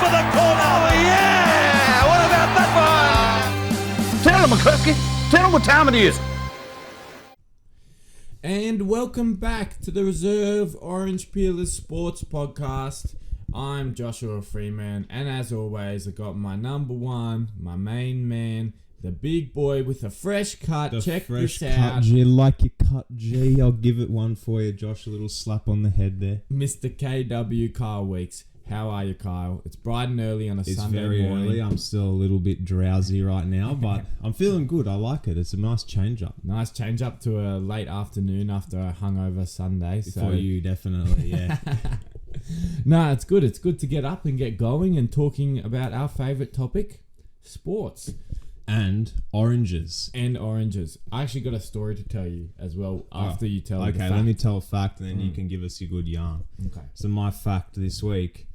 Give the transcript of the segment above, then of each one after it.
for the corner. Oh, yeah! What about that one? Tell him, McCluskey. Tell him what time it is. And welcome back to the Reserve Orange Peelers Sports Podcast. I'm Joshua Freeman, and as always, I got my number one, my main man, the big boy with a fresh cut. Check this out. G, like your cut G. I'll give it one for you, Josh. A little slap on the head there. Mr. KW Kyle Weeks. How are you, Kyle? It's bright and early on a Sunday very morning. early. I'm still a little bit drowsy right now, but I'm feeling good. I like it. It's a nice change up. Nice change up to a late afternoon after a hungover Sunday. For you, definitely, yeah. No, it's good. It's good to get up and get going and talking about our favourite topic, sports. And oranges. And oranges. I actually got a story to tell you as well after you tell the fact. Okay, let me tell a fact and then you can give us your good yarn. Okay. So my fact this week,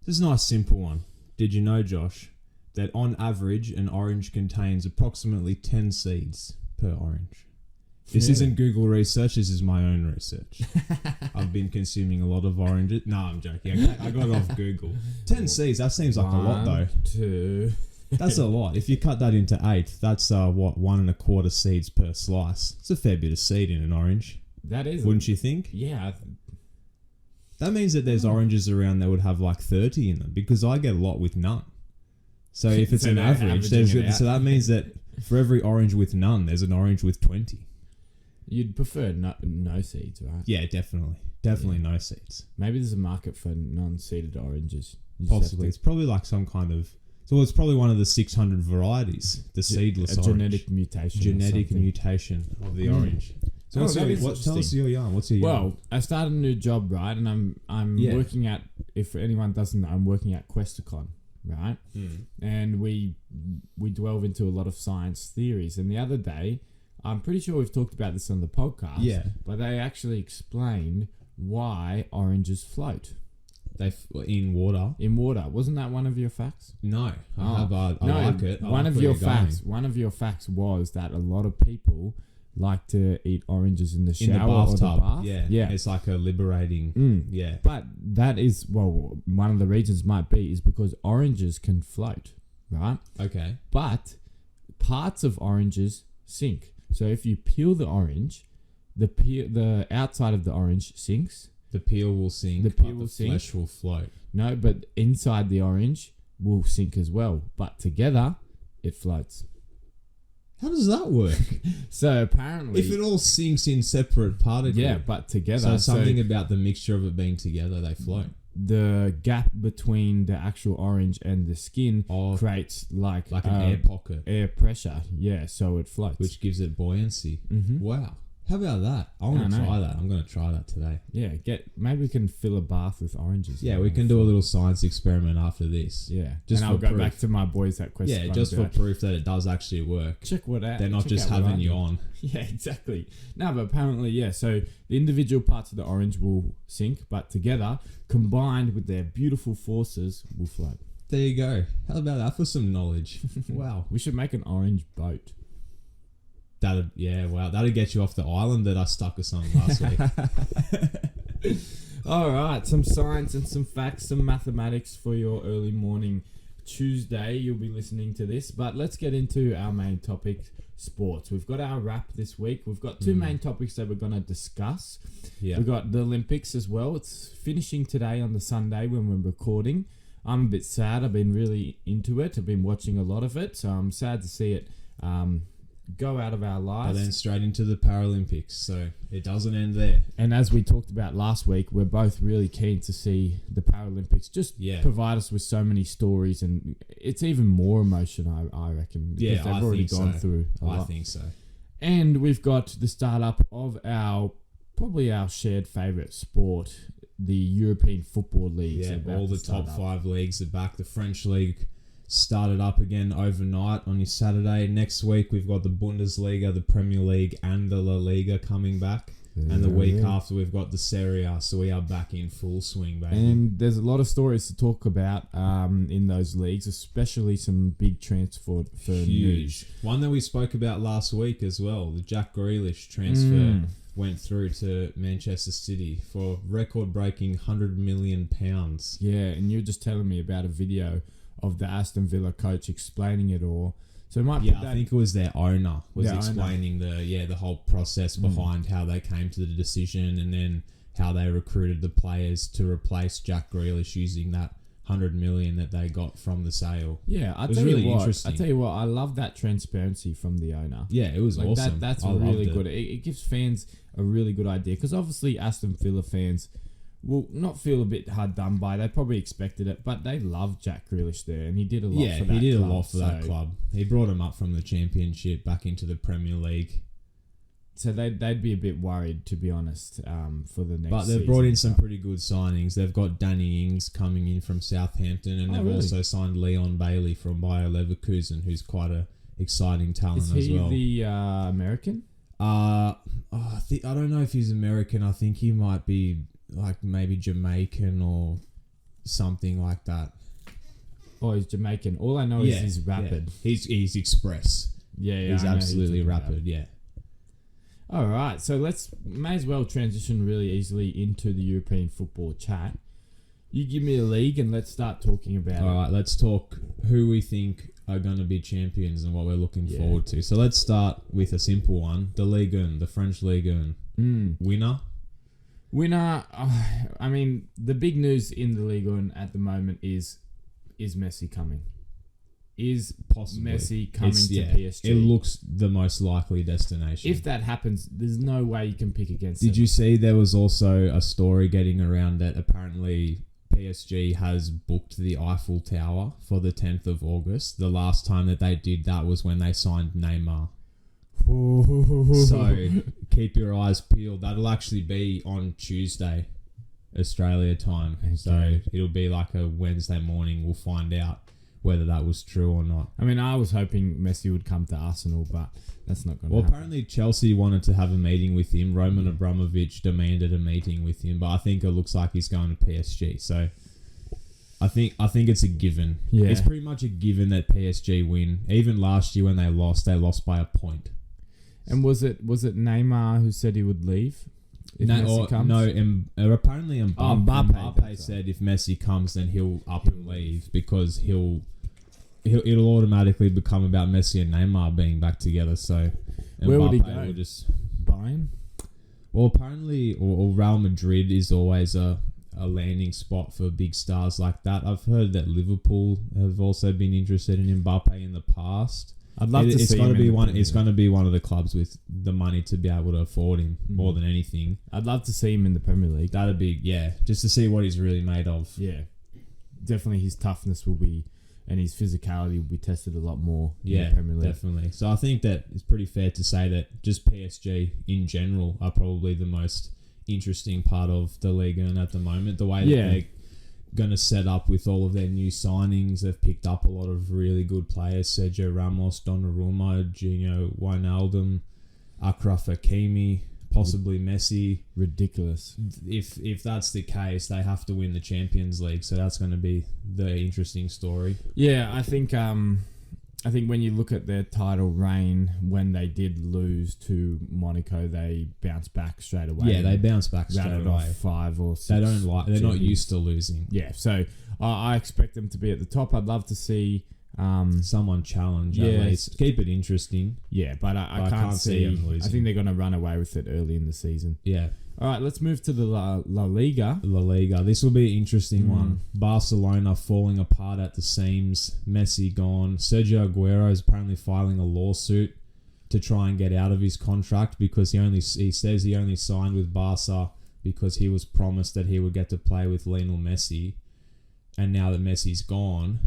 this is a nice simple one. Did you know, Josh, that on average an orange contains approximately 10 seeds per orange? This isn't Google research, this is my own research. I've been consuming a lot of oranges. No, I'm joking. I got it off Google. 10 seeds, that seems like a lot though. 2. That's a lot. If you cut that into 8, that's 1 1/4 seeds per slice. It's a fair bit of seed in an orange. That is. Wouldn't you think? Yeah. That means that there's oranges around that would have like 30 in them, because I get a lot with none. So if it's So an they're average, averaging it so that means that for every orange with none, there's an orange with 20. You'd prefer no seeds, right? Yeah, definitely. Definitely no seeds. Maybe there's a market for non-seeded oranges. You just Possibly. It's probably like some kind of... So it's probably one of the 600 varieties, the seedless orange. Genetic mutation. Genetic mutation of the orange. So tell us your yarn. What's your yarn? Well, I started a new job, right? And I'm working at, if anyone doesn't know, I'm working at Questacon, right? And we delve into a lot of science theories. And the other day, I'm pretty sure we've talked about this on the podcast. Yeah. But they actually explained why oranges float. In water. In water. Wasn't that one of your facts? No. I like it. One of your facts was that a lot of people like to eat oranges in the shower in the bathtub. or the bath. Yeah. It's like a liberating. Yeah. But that is, well, one of the reasons might be is because oranges can float, right? Okay. But parts of oranges sink. So if you peel the orange, the outside of the orange sinks. The peel will sink. The flesh will float. No, but inside the orange will sink as well. But together, it floats. How does that work? So apparently, if it all sinks in separate particles. Yeah, but together. So something about the mixture of it being together, they float. The gap between the actual orange and the skin creates like an air pocket. Air pressure. Yeah, so it floats. Which gives it buoyancy. Mm-hmm. Wow. How about that? I want to try that. I'm going to try that today. Yeah, maybe we can fill a bath with oranges. Yeah, we can do a little science experiment after this. Yeah, just and I'll go back to my boys at Quest. Yeah, just for proof that it does actually work. Check what out. They're not just having you on. Yeah, exactly. No, but apparently, yeah. So the individual parts of the orange will sink, but together, combined with their beautiful forces, will float. There you go. How about that for some knowledge? Wow. We should make an orange boat. That'd get you off the island that I stuck with something last week. All right, some science and some facts, some mathematics for your early morning Tuesday. You'll be listening to this, but let's get into our main topic, sports. We've got our wrap this week. We've got 2 main topics that we're going to discuss. Yeah. We've got the Olympics as well. It's finishing today on the Sunday when we're recording. I'm a bit sad. I've been really into it. I've been watching a lot of it, so I'm sad to see it go out of our lives. But then straight into the Paralympics, so it doesn't end there. And as we talked about last week, we're both really keen to see the Paralympics just provide us with so many stories, and it's even more emotion, I reckon. Yeah, they've already gone through a lot. I think so. And we've got the start-up of probably our shared favourite sport, the European Football Leagues. Yeah, all the top 5 leagues are back. The French League started up again overnight on your Saturday. Next week, we've got the Bundesliga, the Premier League, and the La Liga coming back. And the week after, we've got the Serie A, so we are back in full swing, baby. And there's a lot of stories to talk about in those leagues, especially some big transfer news. One that we spoke about last week as well, the Jack Grealish transfer went through to Manchester City for record-breaking £100 million. Yeah, and you were just telling me about a video of the Aston Villa coach explaining it all. So it might Yeah, I think it was their owner was Their explaining the whole process behind how they came to the decision, and then how they recruited the players to replace Jack Grealish using that $100 million that they got from the sale. Yeah, I It was tell really you what. interesting. I tell you what. I love that transparency from the owner. Yeah, it was Like awesome. That's I loved really it. good. It gives fans a really good idea, because obviously Aston Villa fans will not feel a bit hard done by. They probably expected it, but they love Jack Grealish there, and he did a lot. Yeah, for that he did club, a lot for that club. He brought him up from the Championship back into the Premier League. So they'd be a bit worried, to be honest, for the next. But they've season. brought in some pretty good signings. They've got Danny Ings coming in from Southampton, and they've really? also signed Leon Bailey from Bayer Leverkusen, who's quite a exciting talent Is as he well. the American? I don't know if he's American. I think he might be like maybe Jamaican or something like that. Oh, he's Jamaican. All I know is he's rapid. Yeah. He's express. Yeah, He's I know who absolutely you're talking about. rapid. Yeah. All right, so may as well transition really easily into the European football chat. You give me a league and let's start talking about All it. right, let's talk who we think are going to be champions and what we're looking forward to. So let's start with a simple one: the Ligue 1, the French Ligue 1. Winner. I mean, the big news in the Ligue 1 at the moment is Messi coming? Is Possibly. Messi coming to PSG? It looks the most likely destination. If that happens, there's no way you can pick against him. Did you see there was also a story getting around that apparently PSG has booked the Eiffel Tower for the 10th of August. The last time that they did that was when they signed Neymar. So keep your eyes peeled. That'll actually be on Tuesday, Australia time. Okay. So it'll be like a Wednesday morning. We'll find out whether that was true or not. I mean, I was hoping Messi would come to Arsenal, but that's not going to Well, happen. apparently Chelsea wanted to have a meeting with him. Roman Abramovich demanded a meeting with him, but I think it looks like he's going to PSG. So I think it's a given. Yeah. It's pretty much a given that PSG win. Even last year when they lost by a point. And was it Neymar who said he would leave if Messi comes? Apparently Mbappe Mbappe said if Messi comes, then he'll up and leave because it'll automatically become about Messi and Neymar being back together. So Where would he Mbappe go? will just... Bayern? Well, apparently, or Real Madrid is always a landing spot for big stars like that. I've heard that Liverpool have also been interested in Mbappe in the past. I'd love to It's see got to him be in the one. Premier It's going to be one of the clubs with the money to be able to afford him more than anything. I'd love to see him in the Premier League. That'd be just to see what he's really made of. Yeah. Definitely his toughness will be, and his physicality will be tested a lot more in the Premier League. Definitely. So I think that it's pretty fair to say that just PSG in general are probably the most interesting part of the league and at the moment. The way that they're going to set up with all of their new signings, they've picked up a lot of really good players: Sergio Ramos, Donnarumma, Gino Wijnaldum, Achraf Hakimi, possibly Messi. Ridiculous. If that's the case, they have to win the Champions League, so that's going to be the interesting story. Yeah, I think when you look at their title reign, when they did lose to Monaco, they bounced back straight away. Yeah, they bounce back straight rattled away. off 5 or 6. They're not used to losing. Yeah, so I expect them to be at the top. I'd love to see Someone challenge at least. Keep it interesting. Yeah, but I can't see them losing. I think they're going to run away with it early in the season. Yeah. All right, let's move to the La Liga. La Liga. This will be an interesting one. Barcelona falling apart at the seams. Messi gone. Sergio Aguero is apparently filing a lawsuit to try and get out of his contract because he says he only signed with Barca because he was promised that he would get to play with Lionel Messi. And now that Messi's gone,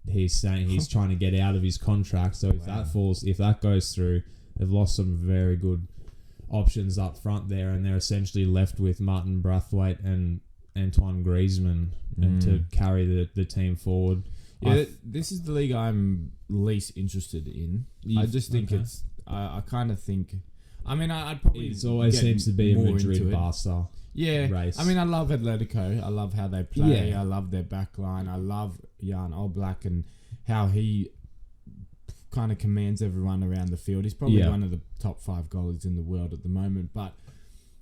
he's saying he's trying to get out of his contract. So if that goes through, they've lost some very good options up front there, and they're essentially left with Martin Braithwaite and Antoine Griezmann and to carry the team forward. Yeah, this is the league I'm least interested in. I just think it's... I kind of think... I mean, I'd probably... It always seems to be a Madrid-Barca race. I mean, I love Atletico. I love how they play. Yeah. I love their back line. I love Jan Oblak and how he kind of commands everyone around the field. He's probably one of the top 5 goalies in the world at the moment. But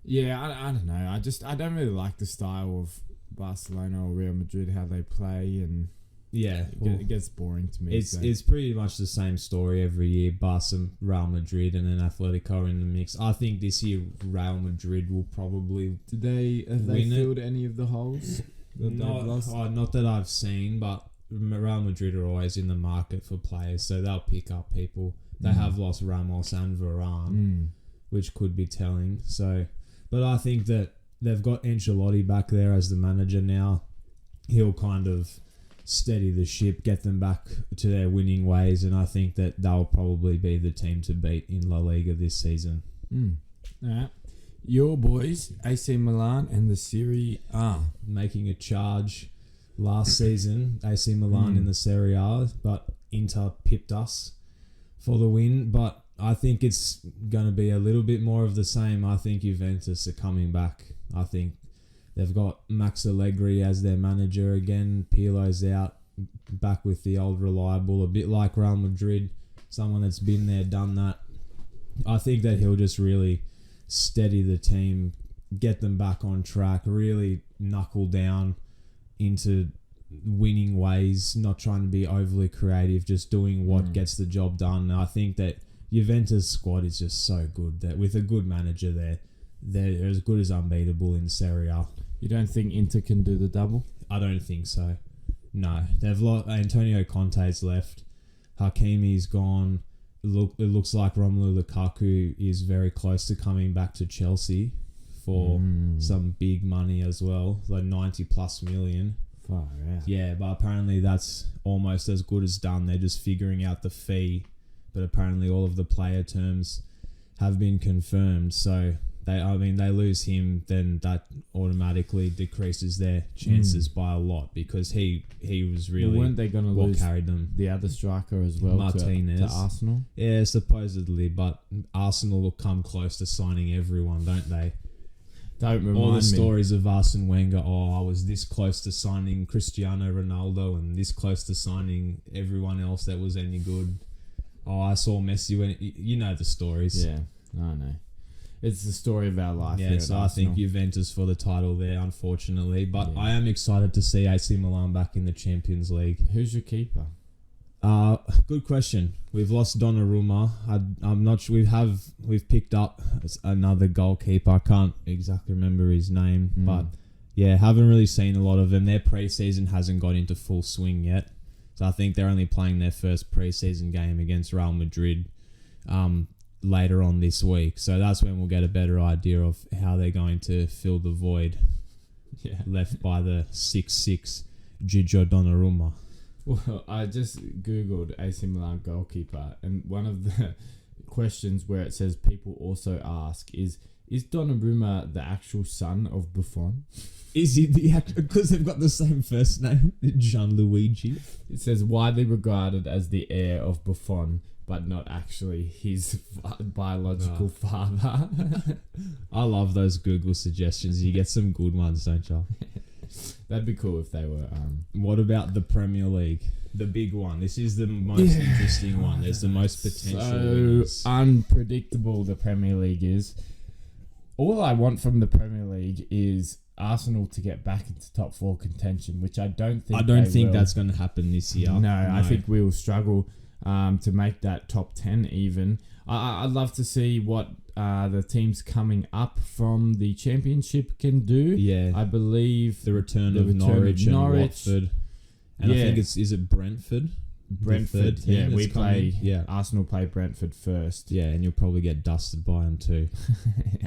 Yeah, I don't know. I don't really like the style of Barcelona or Real Madrid, how they play, and Yeah, it gets boring to me. it's pretty much the same story every year. Barca, Real Madrid, and then Atletico in the mix. I think this year Real Madrid will probably have they win it. filled any of the holes that they've lost? Not that I've seen, but Real Madrid are always in the market for players, so they'll pick up people. They have lost Ramos and Varane, which could be telling. So, but I think that they've got Ancelotti back there as the manager now. He'll kind of steady the ship, get them back to their winning ways, and I think that they'll probably be the team to beat in La Liga this season. All right. Your boys, AC Milan and the Serie A. Making a charge last season, AC Milan in the Serie A, but Inter pipped us for the win. But I think it's going to be a little bit more of the same. I think Juventus are coming back. I think they've got Max Allegri as their manager again. Pirlo's out, back with the old reliable, a bit like Real Madrid, someone that's been there, done that. I think that he'll just really steady the team, get them back on track, really knuckle down into winning ways, not trying to be overly creative, just doing what gets the job done. I think that Juventus squad is just so good that with a good manager there, they're as good as unbeatable in Serie A. You don't think Inter can do the double? I don't think so. No, they've lost. Antonio Conte's left. Hakimi's gone. It looks like Romelu Lukaku is very close to coming back to Chelsea for some big money as well, like 90 plus million. Far out. Yeah, but apparently that's almost as good as done. They're just figuring out the fee, but apparently all of the player terms have been confirmed. So they lose him, then that automatically decreases their chances by a lot, because he was really weren't they going to what lose carried them. the other striker as well, Martinez. to Arsenal? Yeah, supposedly, but Arsenal will come close to signing everyone, don't they? Don't remind me. All the stories of Arsene Wenger, I was this close to signing Cristiano Ronaldo and this close to signing everyone else that was any good. I saw Messi when... You know the stories. Yeah, I know. It's the story of our life. Yeah, so I think Juventus for the title there, unfortunately. But I am excited to see AC Milan back in the Champions League. Who's your keeper? Good question. We've lost Donnarumma. I'm not sure. We've picked up another goalkeeper. I can't exactly remember his name, but yeah, haven't really seen a lot of them. Their pre-season hasn't got into full swing yet, so I think they're only playing their first pre-season game against Real Madrid later on this week. So that's when we'll get a better idea of how they're going to fill the void left by the 6'6" Gigio Donnarumma. Well, I just Googled AC Milan goalkeeper, and one of the questions where it says people also ask is Donnarumma the actual son of Buffon? Is he the actual... Because they've got the same first name, Gianluigi. It says widely regarded as the heir of Buffon, but not actually his biological father. I love those Google suggestions. You get some good ones, don't you? That'd be cool if they were... What about the Premier League? The big one. This is the most interesting one. There's the most potential winners. Unpredictable the Premier League is. All I want from the Premier League is Arsenal to get back into top 4 contention, which I don't think that's going to happen this year. No, I think we will struggle to make that top 10 even. I'd love to see what the teams coming up from the Championship can do. Yeah. I believe the return of Norwich and Watford. And I think is it Brentford? Brentford, yeah. We play... Yeah. Arsenal play Brentford first. Yeah, and you'll probably get dusted by them too.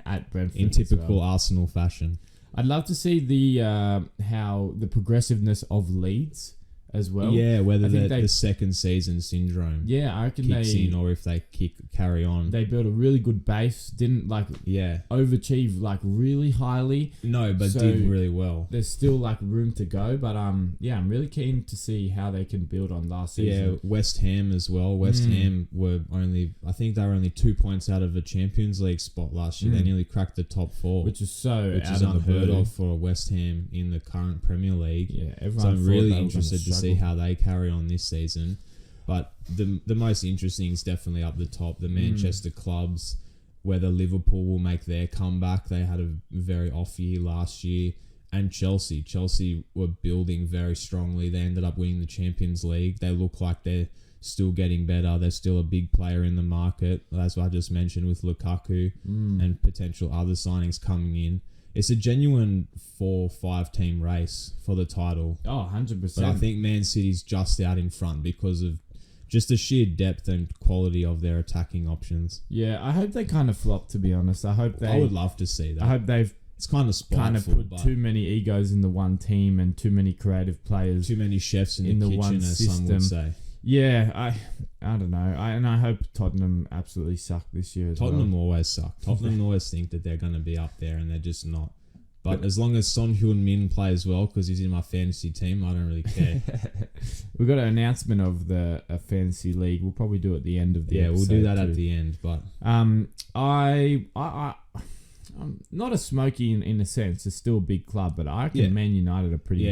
At Brentford. In typical Arsenal fashion. I'd love to see the how the progressiveness of Leeds as well. Yeah, whether the second season syndrome I reckon kicks in, or if they carry on. They built a really good base, didn't overachieve really highly. No, but did really well. There's still room to go, but I'm really keen to see how they can build on last season. Yeah, West Ham as well. West Ham were I think they were only 2 points out of a Champions League spot last year. They nearly cracked the top 4, which is unheard of for West Ham in the current Premier League. Yeah, so I'm really interested to see how they carry on this season. But the most interesting is definitely up the top, the Manchester clubs. whether Liverpool will make their comeback. They had a very off year last year. And Chelsea. Chelsea were building very strongly. They ended up winning the Champions League. They look like they're still getting better. They're still a big player in the market, as I just mentioned, with Lukaku and potential other signings coming in. It's a genuine 4-5 team race for the title. Oh, 100%. But I think Man City's just out in front because of just the sheer depth and quality of their attacking options. Yeah, I hope they kind of flop, to be honest. I would love to see that. I hope they've it's kind of spiteful, put too many egos in the one team and too many creative players. Too many chefs in the kitchen, one as system. some would say. Yeah, I don't know. I hope Tottenham absolutely suck this year as Tottenham well. always suck. Tottenham always think that they're going to be up there and they're just not. But as long as Son Heung-min plays well, because he's in my fantasy team, I don't really care. We've got an announcement of the fantasy league. We'll probably do it at the end of the episode. We'll do that at the end. But I'm not a smoky in a sense. It's still a big club, but I reckon Man United are pretty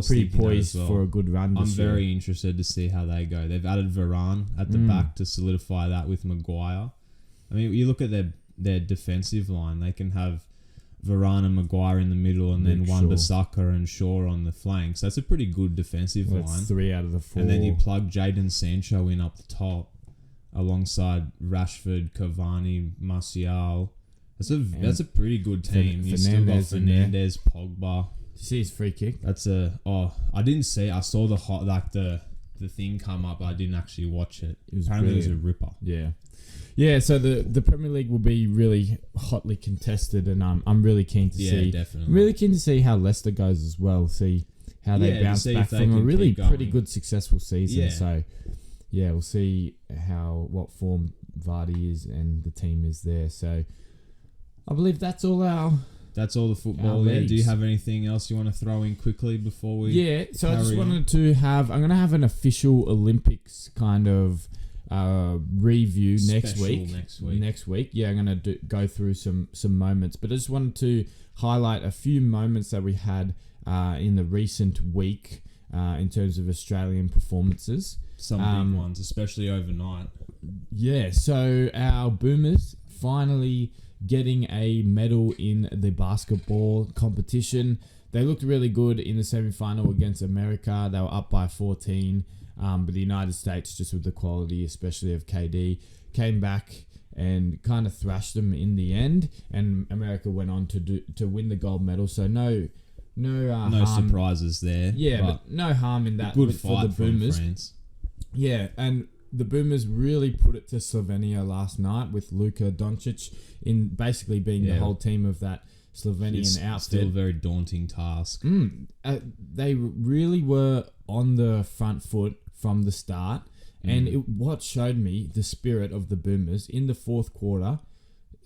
pretty poised for a good run this year. I'm very interested to see how they go. They've added Varane at the back to solidify that with Maguire. I mean, you look at their defensive line. They can have Varane and Maguire in the middle and then Wan-Bissaka and Shaw on the flanks. That's a pretty good defensive line. That's 3 out of the 4. And then you plug Jadon Sancho in up the top alongside Rashford, Cavani, Martial. That's a pretty good team. You still got Fernandes, Pogba. Did you see his free kick? I didn't see. I saw the thing come up. But I didn't actually watch it. Apparently it was a ripper. Yeah. So the Premier League will be really hotly contested, and I'm really keen to see. Yeah, definitely. I'm really keen to see how Leicester goes as well. See how they bounce back from a really pretty good successful season. Yeah. So we'll see what form Vardy is and the team is there. So I believe that's all the football there. Do you have anything else you want to throw in quickly before we? Yeah, so I just wanted to I'm going to have an official Olympics kind of review next week. Yeah, I'm going to go through some moments, but I just wanted to highlight a few moments that we had in the recent week in terms of Australian performances. Some big ones, especially overnight. Yeah, so our Boomers finally getting a medal in the basketball competition. They looked really good in the semi-final against America. They were up by 14, but the United States, just with the quality, especially of KD, came back and kind of thrashed them in the end. And America went on to win the gold medal. So no harm. Surprises there. Yeah, but no harm in that. Good for fight the Boomers. France. Yeah, and the Boomers really put it to Slovenia last night with Luka Doncic in basically being the whole team of that Slovenian outfit. Still a very daunting task. They really were on the front foot from the start, and what showed me the spirit of the Boomers in the fourth quarter,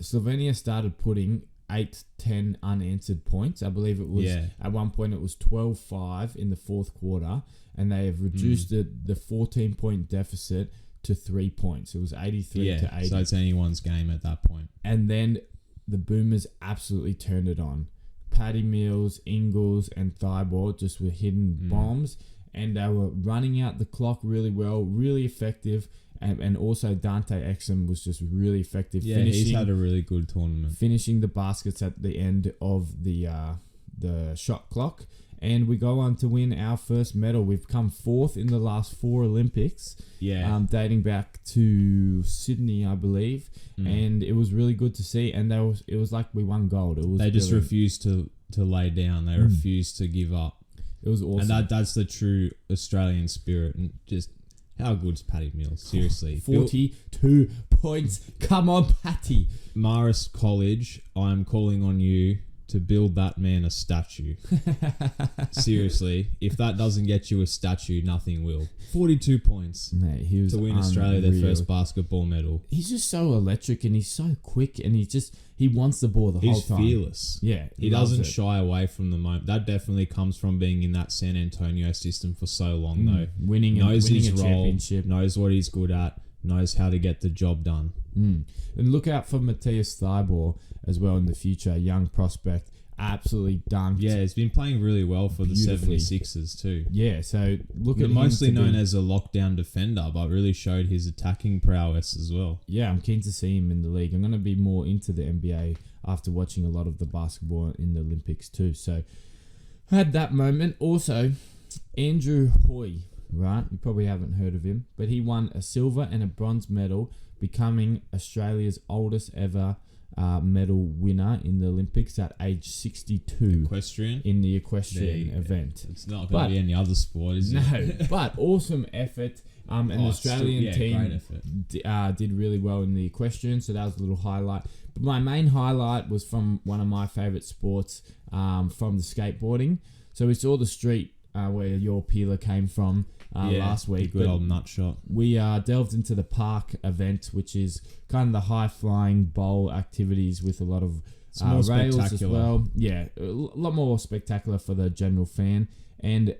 Slovenia started putting 8-10 unanswered points. I believe it was at one point it was 12-5 in the fourth quarter, and they have reduced the 14-point deficit to 3 points. It was 83 to 80. So it's anyone's game at that point. And then the Boomers absolutely turned it on. Paddy Mills, Ingles, and Thibault just were hidden bombs, and they were running out the clock really well, really effective. And also Dante Exum was just really effective. Yeah, he's had a really good tournament. Finishing the baskets at the end of the shot clock. And we go on to win our first medal. We've come fourth in the last 4 Olympics. Yeah. Dating back to Sydney, I believe. And it was really good to see. And it was like we won gold. They just refused to lay down. They refused to give up. It was awesome. And that's the true Australian spirit. And just... how good's Paddy Mills? Seriously. 42 points. Come on, Patty. Marist College, I'm calling on you to build that man a statue. Seriously. If that doesn't get you a statue, nothing will. 42 points. Mate, he was to win Australia their first basketball medal. He's just so electric and he's so quick and he wants the ball the whole time. He's fearless. Yeah. He doesn't shy away from the moment. That definitely comes from being in that San Antonio system for so long, though. Winning a championship. Knows what he's good at, knows how to get the job done. And look out for Matthias Thibault as well in the future, a young prospect, absolutely dunked. Yeah, he's been playing really well for the Beautifully. 76ers too. Yeah, so look at him Mostly to known be- as a lockdown defender, but really showed his attacking prowess as well. Yeah, I'm keen to see him in the league. I'm going to be more into the NBA after watching a lot of the basketball in the Olympics too. So I had that moment. Also, Andrew Hoy, right? You probably haven't heard of him, but he won a silver and a bronze medal, becoming Australia's oldest ever medal winner in the Olympics at age 62 Equestrian. in the There equestrian you go. event. It's not But- going to be any other sport, is No, it? but awesome effort. And the Australian great team effort. did really well in the equestrian, so that was a little highlight. But my main highlight was from one of my favourite sports, from the skateboarding. So we saw the street where your peeler came from last week. The good but old nut shot. we delved into the park event, which is kind of the high-flying bowl activities with a lot of It's more rails as spectacular. well. Yeah, a lot more spectacular for the general fan. And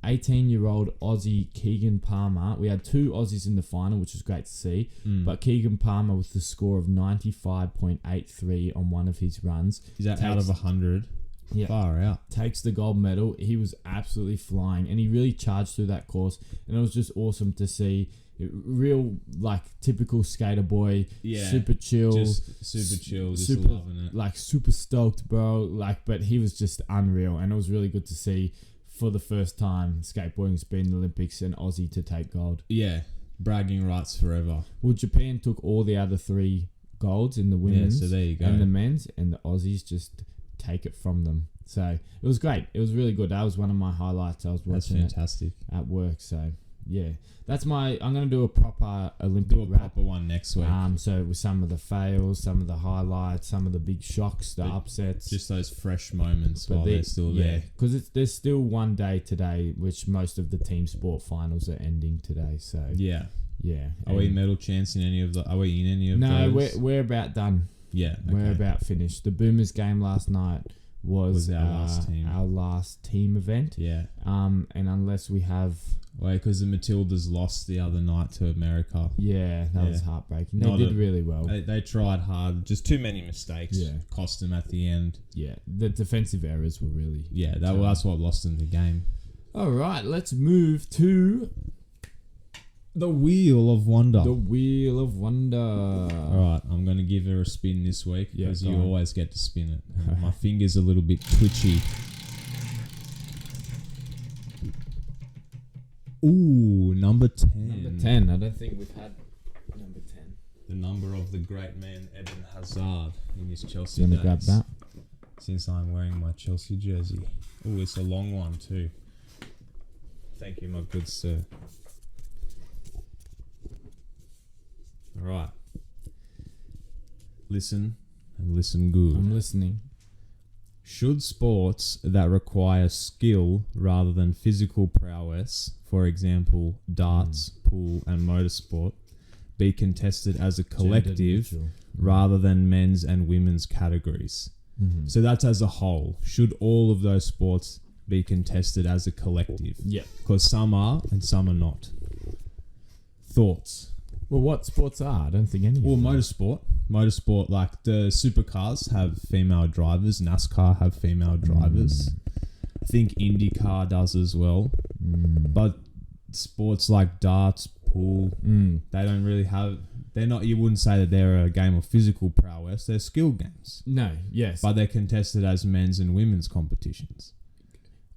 18-year-old Aussie Keegan Palmer. We had two Aussies in the final, which was great to see. But Keegan Palmer with the score of 95.83 on one of his runs. Is that out of 100? Yeah. Far out. Takes the gold medal. He was absolutely flying, and he really charged through that course, and it was just awesome to see. Real, like, typical skater boy, Yeah. super chill, Just super chill, just super, loving it. like, super stoked, bro. Like, but he was just unreal, and it was really good to see for the first time skateboarding's been in the Olympics and Aussie to take gold. Yeah. Bragging rights forever. Well, Japan took all the other three golds in the women's so there you go. and the men's, and the Aussies just take it from them. So it was great. It was really good. That was one of my highlights. I was That's watching it fantastic. at work. So yeah, that's my. I'm gonna do a proper Olympic Do a wrap. proper one next week. So with some of the fails, some of the highlights, some of the big shocks, the But upsets. Just those fresh moments But while they're still there. because there's still one day today, which most of the team sport finals are ending today. So Yeah. yeah. Are we And- medal chance in any of the? Are we in any of No, those? we're about done. Yeah. We're okay. about finished. The Boomers game last night was our last team. event. Yeah. And unless we have, Wait, because the Matildas lost the other night to America. that Yeah. was heartbreaking. They Not did a- really well. They tried hard. Just too many mistakes. Yeah. Cost them at the end. Yeah, the defensive errors were really. Yeah, that's what lost them the game. All right, let's move to The Wheel of Wonder. the Wheel of Wonder. All right, I'm going to give her a spin this week Yeah, because go you on. always get to spin it. My finger's a little bit twitchy. Ooh, number 10. Number 10. I don't think we've had number 10. The number of the great man Eden Hazard in his Chelsea You want to grab days. that? Since I'm wearing my Chelsea jersey. Oh, it's a long one too. Thank you, my good sir. All right. Listen and listen good. I'm listening. Should sports that require skill rather than physical prowess, for example, darts, pool, and motorsport, be contested as a collective Gender-neutral. rather than men's and women's categories? So that's as a whole. Should all of those sports be contested as a collective? Yeah. Because some are and some are not. Thoughts? Well, what sports are? I don't think any. Well, of them. motorsport, like the supercars have female drivers. NASCAR have female drivers. I think IndyCar does as well. But sports like darts, pool, they don't really have. They're not. You wouldn't say that they're a game of physical prowess. They're skill games, No. Yes. but they're contested as men's and women's competitions.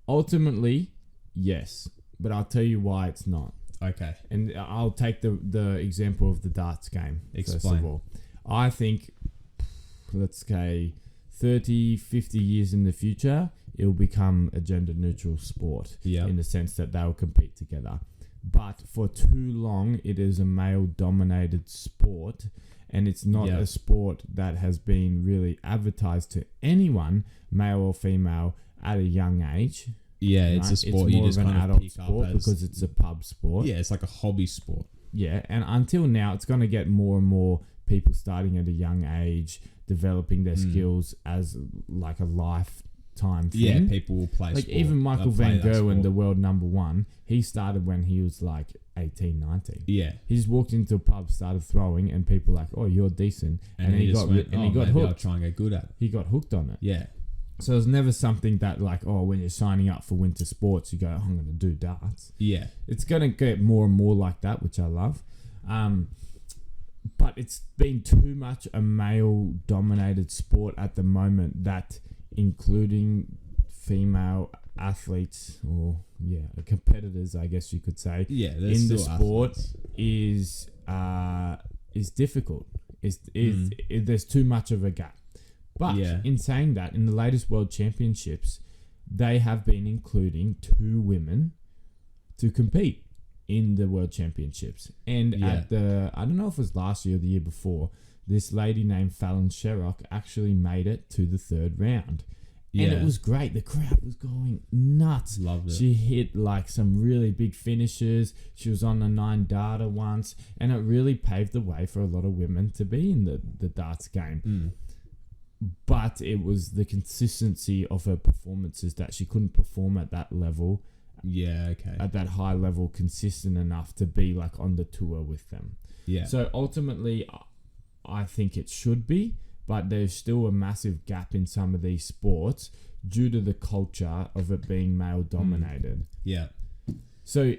Ultimately, yes. But I'll tell you why it's not. Okay. And I'll take the example of the darts game. First Explain. of all, I think, let's say, 30, 50 years in the future, it'll become a gender-neutral sport. Yeah. In the sense that they'll compete together. But for too long, it is a male-dominated sport, and it's not Yeah. a sport that has been really advertised to anyone, male or female, at a young age. Yeah, it's right? a sport It's you more just of an kind of adult pick sport up as. because it's a pub sport. Yeah, it's like a hobby sport. Yeah, and until now, it's going to get more and more people starting at a young age, developing their skills as like a lifetime thing. Yeah, people will play Like sport. even Michael They'll play van that Gerwen, sport. the world number one, he started when he was like 18, 19. Yeah. He just walked into a pub, started throwing, and people were like, "Oh, you're decent," and he just got went, and he got maybe I'll hooked. try and get good at it. He got hooked on it. Yeah. So it's never something that like, oh, when you're signing up for winter sports, you go, I'm going to do darts. Yeah. It's going to get more and more like that, which I love. But it's been too much a male-dominated sport at the moment that, including female athletes or competitors, I guess you could say, in the sport is difficult. There's too much of a gap. But in saying that, in the latest World Championships, they have been including 2 women to compete in the World Championships. And at I don't know if it was last year or the year before, this lady named Fallon Sherrock actually made it to the 3rd round. And it was great. The crowd was going nuts. Loved it. She hit like some really big finishes. She was on the 9 darter once. And it really paved the way for a lot of women to be in the darts game. But it was the consistency of her performances that she couldn't perform at that level. At that high level, consistent enough to be like on the tour with them. So ultimately, I think it should be, but there's still a massive gap in some of these sports due to the culture of it being male dominated. So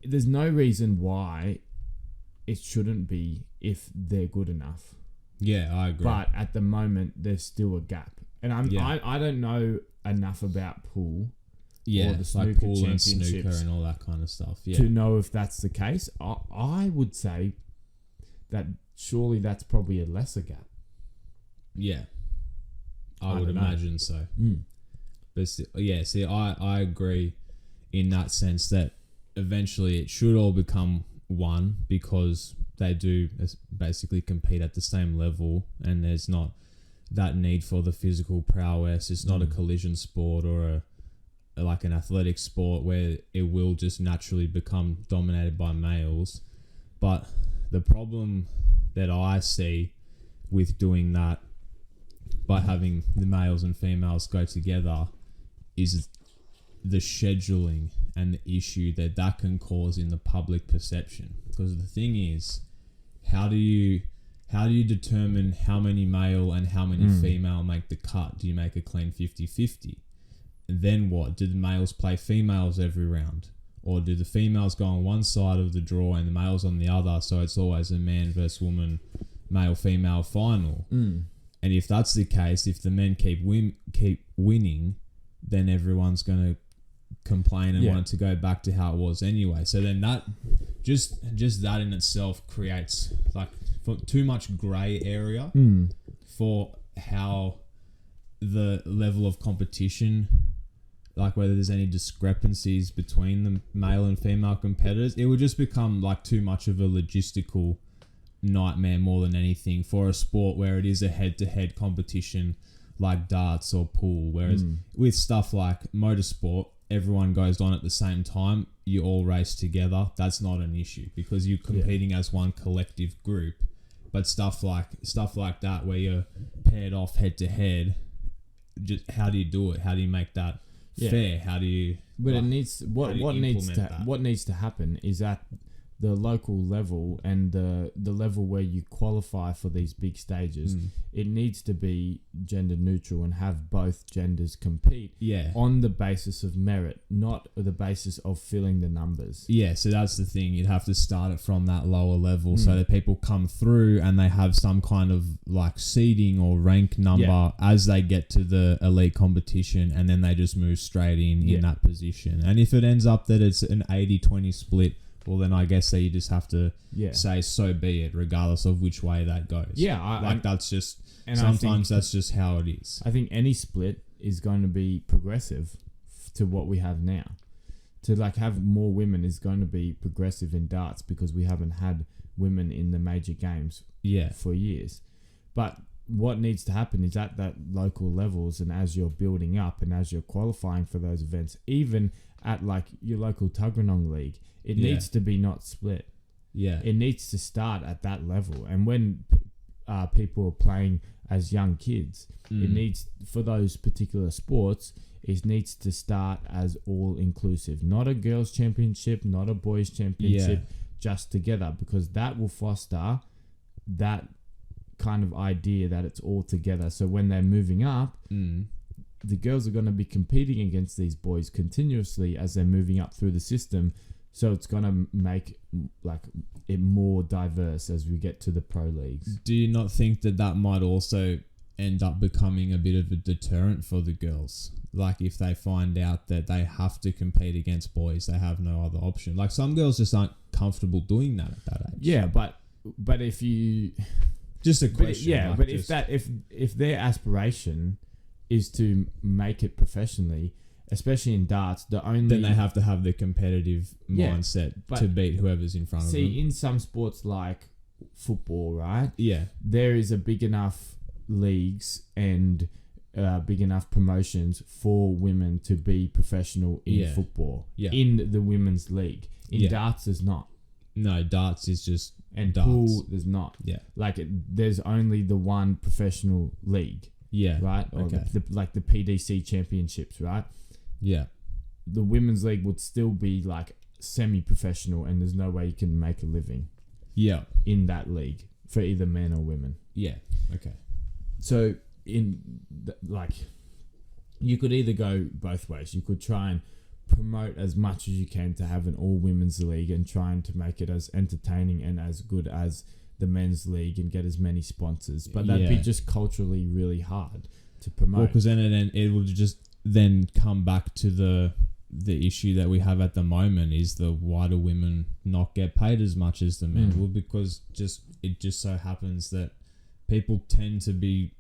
there's no reason why it shouldn't be if they're good enough. I agree. But at the moment, there's still a gap. And I don't know enough about pool. Or the snooker like pool and championships snooker and all that kind of stuff. to know if that's the case. I would say that surely that's probably a lesser gap. I would imagine so. But I agree in that sense that eventually it should all become one, because they do basically compete at the same level, and there's not that need for the physical prowess. It's not a collision sport or like an athletic sport where it will just naturally become dominated by males. But the problem that I see with doing that by having the males and females go together is the scheduling and the issue that can cause in the public perception. Because the thing is, how do you determine how many male and how many female make the cut? Do you make a clean 50-50? And then what? Do the males play females every round? Or do the females go on one side of the draw and the males on the other, so it's always a man versus woman, male-female final? And if that's the case, if the men keep winning, then everyone's going to complain and want it to go back to how it was anyway. So then that just that in itself creates like too much grey area for how the level of competition, like whether there's any discrepancies between the male and female competitors. It would just become like too much of a logistical nightmare more than anything for a sport where it is a head-to-head competition like darts or pool. Whereas with stuff like motorsport, everyone goes on at the same time, you all race together. That's not an issue because you're competing as one collective group. But stuff like that where you're paired off head-to-head, just how do you do it? How do you make that fair? How do you? But it needs what needs to happen is at the local level and the level where you qualify for these big stages. It needs to be gender neutral and have both genders compete on the basis of merit, not the basis of filling the numbers. So that's the thing. You'd have to start it from that lower level so that people come through and they have some kind of like seeding or rank number as they get to the elite competition, and then they just move straight in that position. And if it ends up that it's an 80-20 split, well, then I guess that you just have to say so be it, regardless of which way that goes. That's just sometimes that's just how it is. I think any split is going to be progressive to what we have now. To like have more women is going to be progressive in darts because we haven't had women in the major games for years. But what needs to happen is at that local levels, and as you're building up and as you're qualifying for those events, even at like your local Tuggeranong League, it needs to be not split. It needs to start at that level. And when people are playing as young kids, it needs, for those particular sports, it needs to start as all inclusive. Not a girls' championship, not a boys' championship, just together, because that will foster that kind of idea that it's all together. So when they're moving up, the girls are going to be competing against these boys continuously as they're moving up through the system. So it's going to make like it more diverse as we get to the pro leagues. Do you not think that might also end up becoming a bit of a deterrent for the girls? Like if they find out that they have to compete against boys, they have no other option. Like some girls just aren't comfortable doing that at that age. Yeah, but if you just a question. But if their aspiration is to make it professionally, especially in darts, then they have to have the competitive mindset to beat whoever's in front of them. See, in some sports like football, right? Yeah. There is a big enough leagues and big enough promotions for women to be professional in football. Yeah. In the women's league. In darts, there's not. No, darts is just and darts. Pool, there's not. Yeah. Like there's only the one professional league. Yeah. Right? Or okay. Like the PDC championships, right? Yeah. The women's league would still be like semi-professional, and there's no way you can make a living. Yeah. In that league for either men or women. Yeah. Okay. So you could either go both ways. You could try and promote as much as you can to have an all women's league and trying to make it as entertaining and as good as the men's league and get as many sponsors. But that'd be just culturally really hard to promote. Well, because then it will just then come back to the issue that we have at the moment is why do women not get paid as much as the men? Well, because it just so happens that people tend to be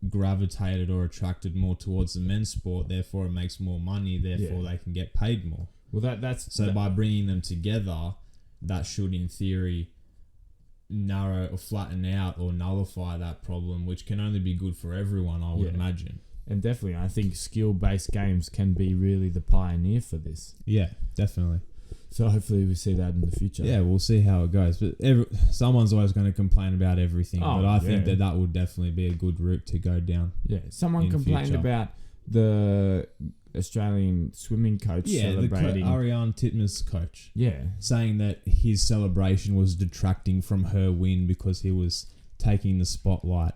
gravitated or attracted more towards the men's sport, therefore it makes more money, therefore they can get paid more. Well, by bringing them together, that should in theory narrow or flatten out or nullify that problem, which can only be good for everyone, I would imagine. And definitely, I think skill-based games can be really the pioneer for this. Yeah, definitely. So hopefully we see that in the future. Yeah, we'll see how it goes. But someone's always going to complain about everything. But I think that would definitely be a good route to go down. Yeah, someone complained about the Australian swimming coach celebrating. Ariane Titmus coach. Yeah. Saying that his celebration was detracting from her win because he was taking the spotlight.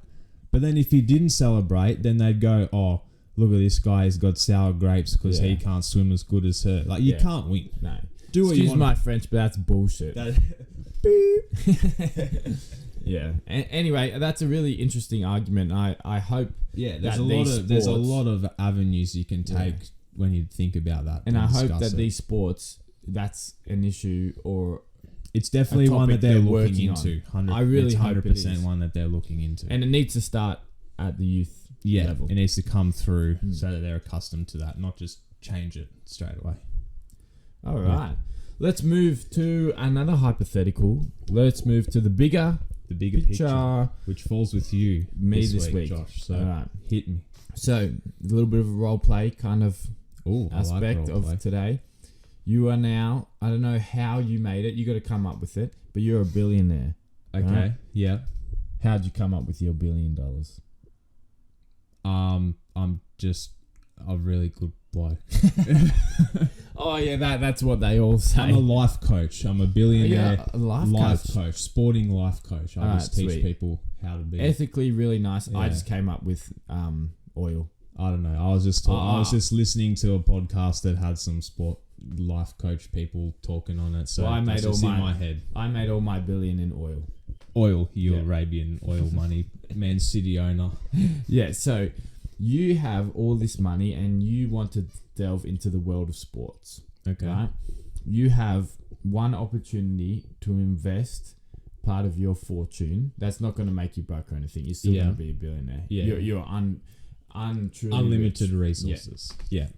But then if he didn't celebrate, then they'd go, oh, look at this guy, he's got sour grapes because he can't swim as good as her. Like, you can't win. No. Excuse my French, but that's bullshit. Beep. Yeah. Anyway, that's a really interesting argument. I hope. Yeah, there's a lot of avenues you can take when you think about that. And I hope that these sports, that's an issue or. It's definitely one that they're looking into. I really hope it is. One that they're looking into. And it needs to start at the youth level. It needs to come through so that they're accustomed to that, not just change it straight away. All right. Let's move to another hypothetical. Let's move to the bigger picture, which falls with you this week, Josh. So hit me. So a little bit of a role play kind of aspect of today. You are now, I don't know how you made it. You got to come up with it, but you're a billionaire. Okay. Right? Yeah. How'd you come up with your $1 billion? I'm just a really good bloke. Oh yeah, that's what they all say. I'm a life coach. I'm a billionaire life coach, sporting life coach. I just teach people how to be ethically really nice. Yeah. I just came up with oil. I don't know. I was just listening to a podcast that had some sport life coach people talking on it. So I made all my head. I made all my billion in oil. Oil, you Arabian oil money, Man City owner. Yeah. So you have all this money and you want to delve into the world of sports. Okay. Right? You have one opportunity to invest part of your fortune. That's not going to make you broke or anything. You're still going to be a billionaire. Yeah. You're unlimited resources. Yeah.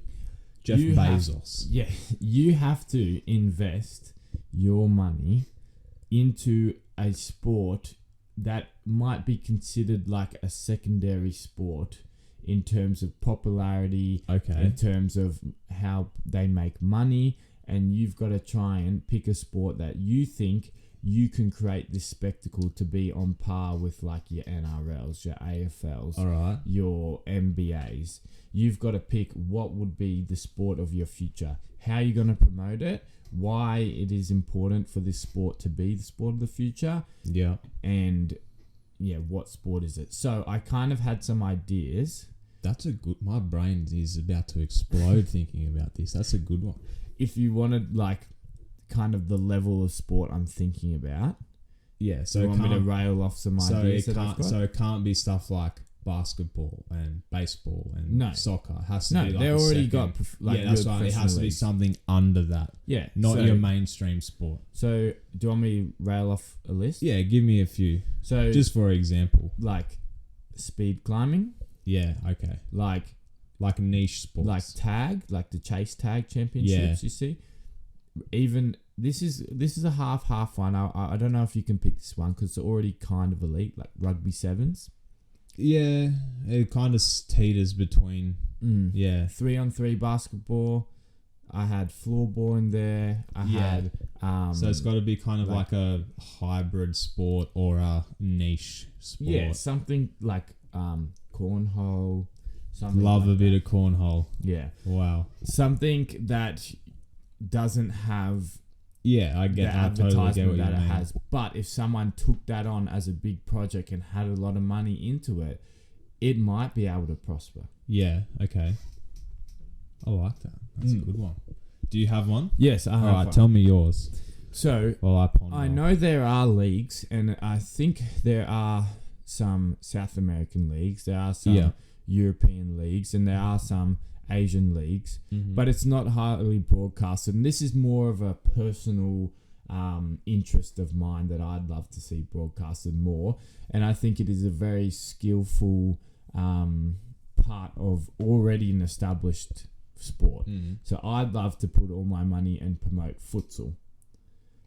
Jeff Bezos. You have to invest your money into a sport that might be considered like a secondary sport in terms of popularity, in terms of how they make money, and you've got to try and pick a sport that you think you can create this spectacle to be on par with like your NRLs, your AFLs, your NBAs. You've got to pick what would be the sport of your future. How are you going to promote it? Why it is important for this sport to be the sport of the future? Yeah. And what sport is it? So I kind of had some ideas. That's a good. My brain is about to explode thinking about this. That's a good one. If you wanted like kind of the level of sport I'm thinking about, Yeah. so So you it want me to can't. rail off some So ideas it that I've can't. got? So it can't be stuff like basketball and baseball and No. soccer. It has to No, be like they a already second- got yeah, that's real right. It has to professional be leagues. something under that, Yeah, not so, your mainstream sport. So do you want me to rail off a list? Yeah, give me a few, So just for example. like speed climbing, Yeah, okay. like Niche sports. like tag, like the chase tag championships. You see, even this is a half one. I don't know if you can pick this one because it's already kind of elite, like rugby sevens. Yeah, it kind of teeters between. Yeah, 3-on-3 basketball. I had floorball in there. I Yeah. had so it's got to be kind of like- like a hybrid sport or a niche sport. yeah, something like cornhole. Something Love like a bit of cornhole. yeah, Wow. something that doesn't have Yeah, I the get. I totally get advertisement what that you it mean. has. But if someone took that on as a big project and had a lot of money into it, it might be able to prosper. Yeah. Okay. I like that. That's a good one. Do you have one? Yes, I All have right. one. Tell me yours. So While I ponder. I know there are leagues, and I think there are some South American leagues, there are some Yeah. European leagues, and there are some Asian leagues, but it's not highly broadcasted. And this is more of a personal interest of mine that I'd love to see broadcasted more. And I think it is a very skillful part of already an established sport. So I'd love to put all my money and promote futsal.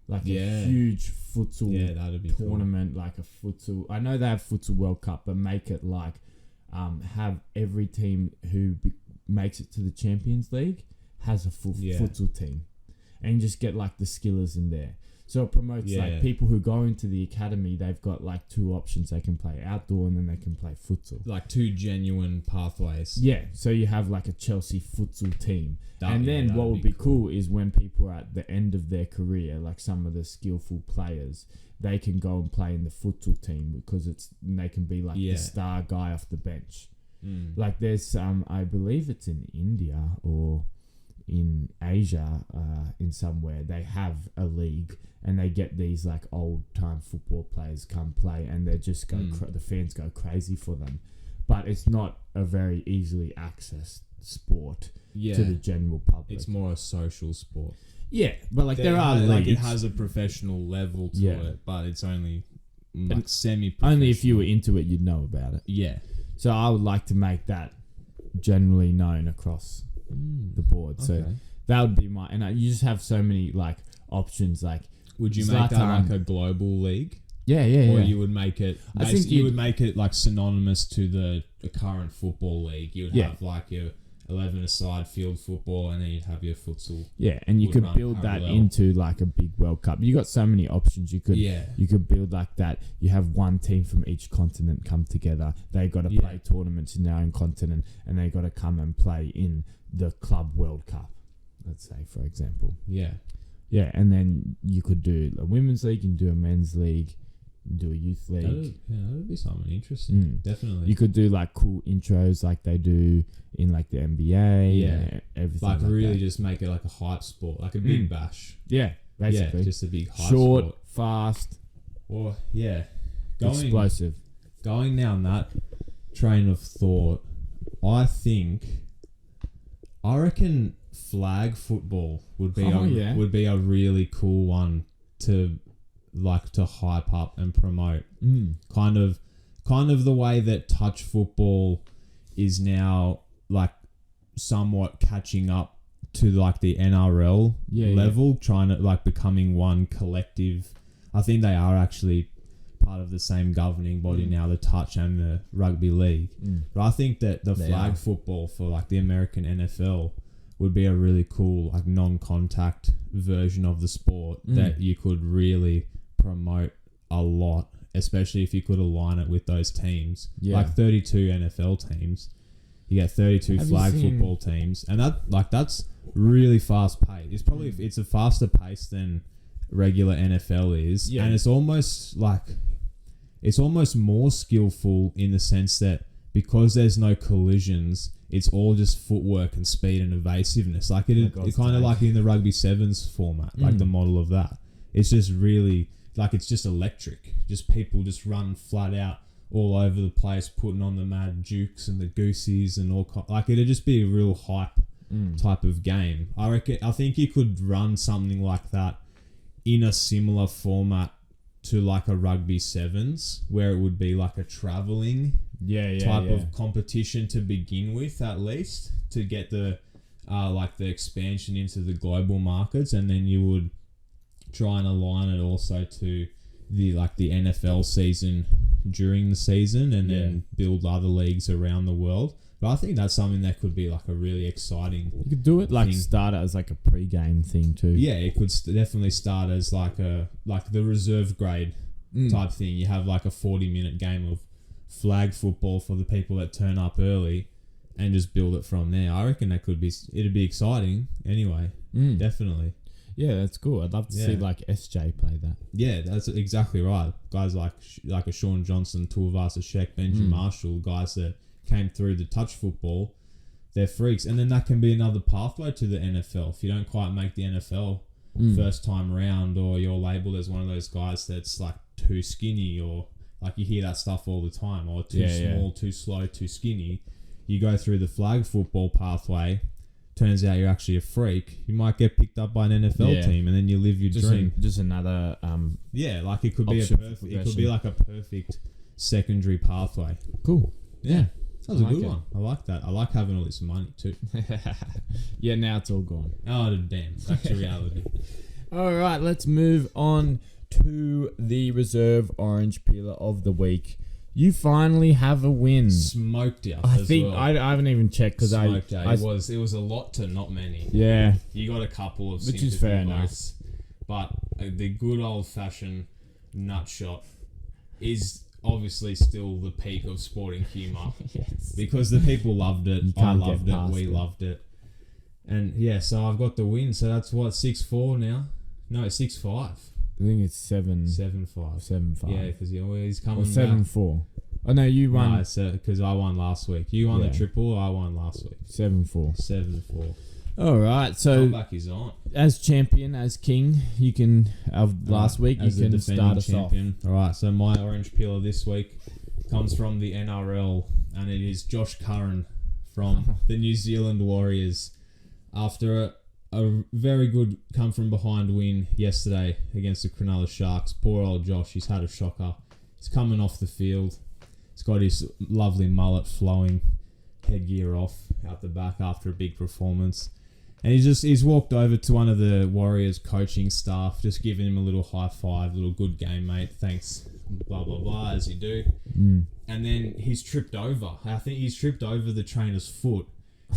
Like Yeah. a huge futsal Yeah, that'd be cool. tournament, like a futsal. I know they have futsal World Cup, but make it like have every team who makes it to the Champions League has a full Yeah. futsal team, and just get like the skillers in there. So it promotes Yeah. like people who go into the academy. They've got like two options: they can play outdoor and then they can play futsal. Like two genuine pathways. Yeah, so you have like a Chelsea futsal team. That- And yeah, then that'd what would be be cool is when people are at the end of their career, like some of the skillful players, they can go and play in the futsal team because they can be like Yeah. the star guy off the bench. Mm. Like there's some, I believe it's in India or in Asia, in somewhere, they have a league and they get these like old time football players come play and they just go, the fans go crazy for them. But it's not a very easily accessed sport Yeah. to the general public. It's more a social sport. Yeah, but like there are like it leagues. has a professional level to Yeah. it, but it's only like And semi-professional. Only if you were into it, you'd know about it. Yeah. So I would like to make that generally known across the board. So Okay. that would be my, and you just have so many like options. Like, Would you make that Zlatan- like a global league? yeah, yeah, Or yeah. you would make it I think you you'd- would make it like synonymous to the current football league. You would Yeah. have like your 11-a-side field football and then you'd have your futsal. Yeah, and you would could run build that parallel. into like a big World Cup. You got so many options. You could Yeah. you could build like that. You have one team from each continent come together. They got to Yeah. play tournaments in their own continent, and they got to come and play in the Club World Cup. Let's say, for example. Yeah. Yeah, and then you could do a women's league, you can do a men's league, you can do a youth league. That'd be something interesting. Definitely. You could do like cool intros like they do in like the NBA. Yeah. and everything. like Like really that. just make it like a hype sport, like a big bash. Yeah, basically. Yeah, just a big hype Short, sport. fast, Or yeah, explosive. going down that train of thought, I reckon flag football would be would be a really cool one to hype up and promote. Kind of the way that touch football is now like somewhat catching up to like the NRL level, trying to like becoming one collective. I think they are actually part of the same governing body now, the touch and the rugby league. But I think that the flag football for like the American NFL would be a really cool like non-contact version of the sport that you could really promote a lot, especially if you could align it with those teams. Like 32 NFL teams, you get 32 Have you flag seen- football teams, and that's really fast paced. It's probably it's a faster pace than regular NFL is, and it's almost more skillful in the sense that because there's no collisions, it's all just footwork and speed and evasiveness. Like it kind of like in the rugby sevens format, like the model of that. It's just really like it's just electric. Just people just run flat out all over the place, putting on the mad dukes and the goosies and all. Like it'd just be a real hype type of game. I think you could run something like that in a similar format to like a rugby sevens, where it would be like a travelling type of competition to begin with, at least to get the like the expansion into the global markets, and then you would try and align it also to the NFL season during the season, and then build other leagues around the world. But I think that's something that could be like a really exciting. You could do it like thing. Start it as like a pre-game thing too. Yeah, it could definitely start as like the reserve grade type thing. You have like a 40-minute game of flag football for the people that turn up early, and just build it from there. I reckon it'd be exciting anyway. Definitely. Yeah, that's cool. I'd love to see like SJ play that. Yeah, that's exactly right. Guys like a Sean Johnson, Tuivasa Sheck, Benji Marshall, guys that came through the touch football, they're freaks. And then that can be another pathway to the NFL. If you don't quite make the NFL first time round, or you're labelled as one of those guys that's like too skinny, or like you hear that stuff all the time, or too small, too slow, too skinny, you go through the flag football pathway, turns out you're actually a freak, you might get picked up by an NFL team, and then you live your dream. Just another like it could be like a perfect secondary pathway. Cool. Yeah. That was a good one. I like that. I like having all this money too. Yeah, now it's all gone. Oh, damn. Back to reality. All right, let's move on to the reserve orange peeler of the week. You finally have a win. Smoked out. I think I haven't even checked because it was a lot to not many. Yeah, you got a couple of which is fair enough. But the good old fashioned nut shot is obviously still the peak of sporting humour. Yes. Because the people loved it. I loved it. We loved it. And yeah, so I've got the win. So that's what, 6-4 now? No, 6-5. I think it's 7-5. 7-5. Yeah, because he's coming or 7-4. Oh no, you won. No, because I won last week. You won the triple. I won last week. 7-4. 7-4. All right, so comeback is on. As champion, as king, you can last week you can start us champion. All right, so my orange peeler this week comes from the NRL, and it is Josh Curran from the New Zealand Warriors. After a very good come from behind win yesterday against the Cronulla Sharks, poor old Josh, he's had a shocker. He's coming off the field. He's got his lovely mullet flowing, headgear off out the back after a big performance. And he's walked over to one of the Warriors coaching staff, just giving him a little high five, little good game, mate. Thanks, blah, blah, blah, as you do. And then he's tripped over. I think he's tripped over the trainer's foot,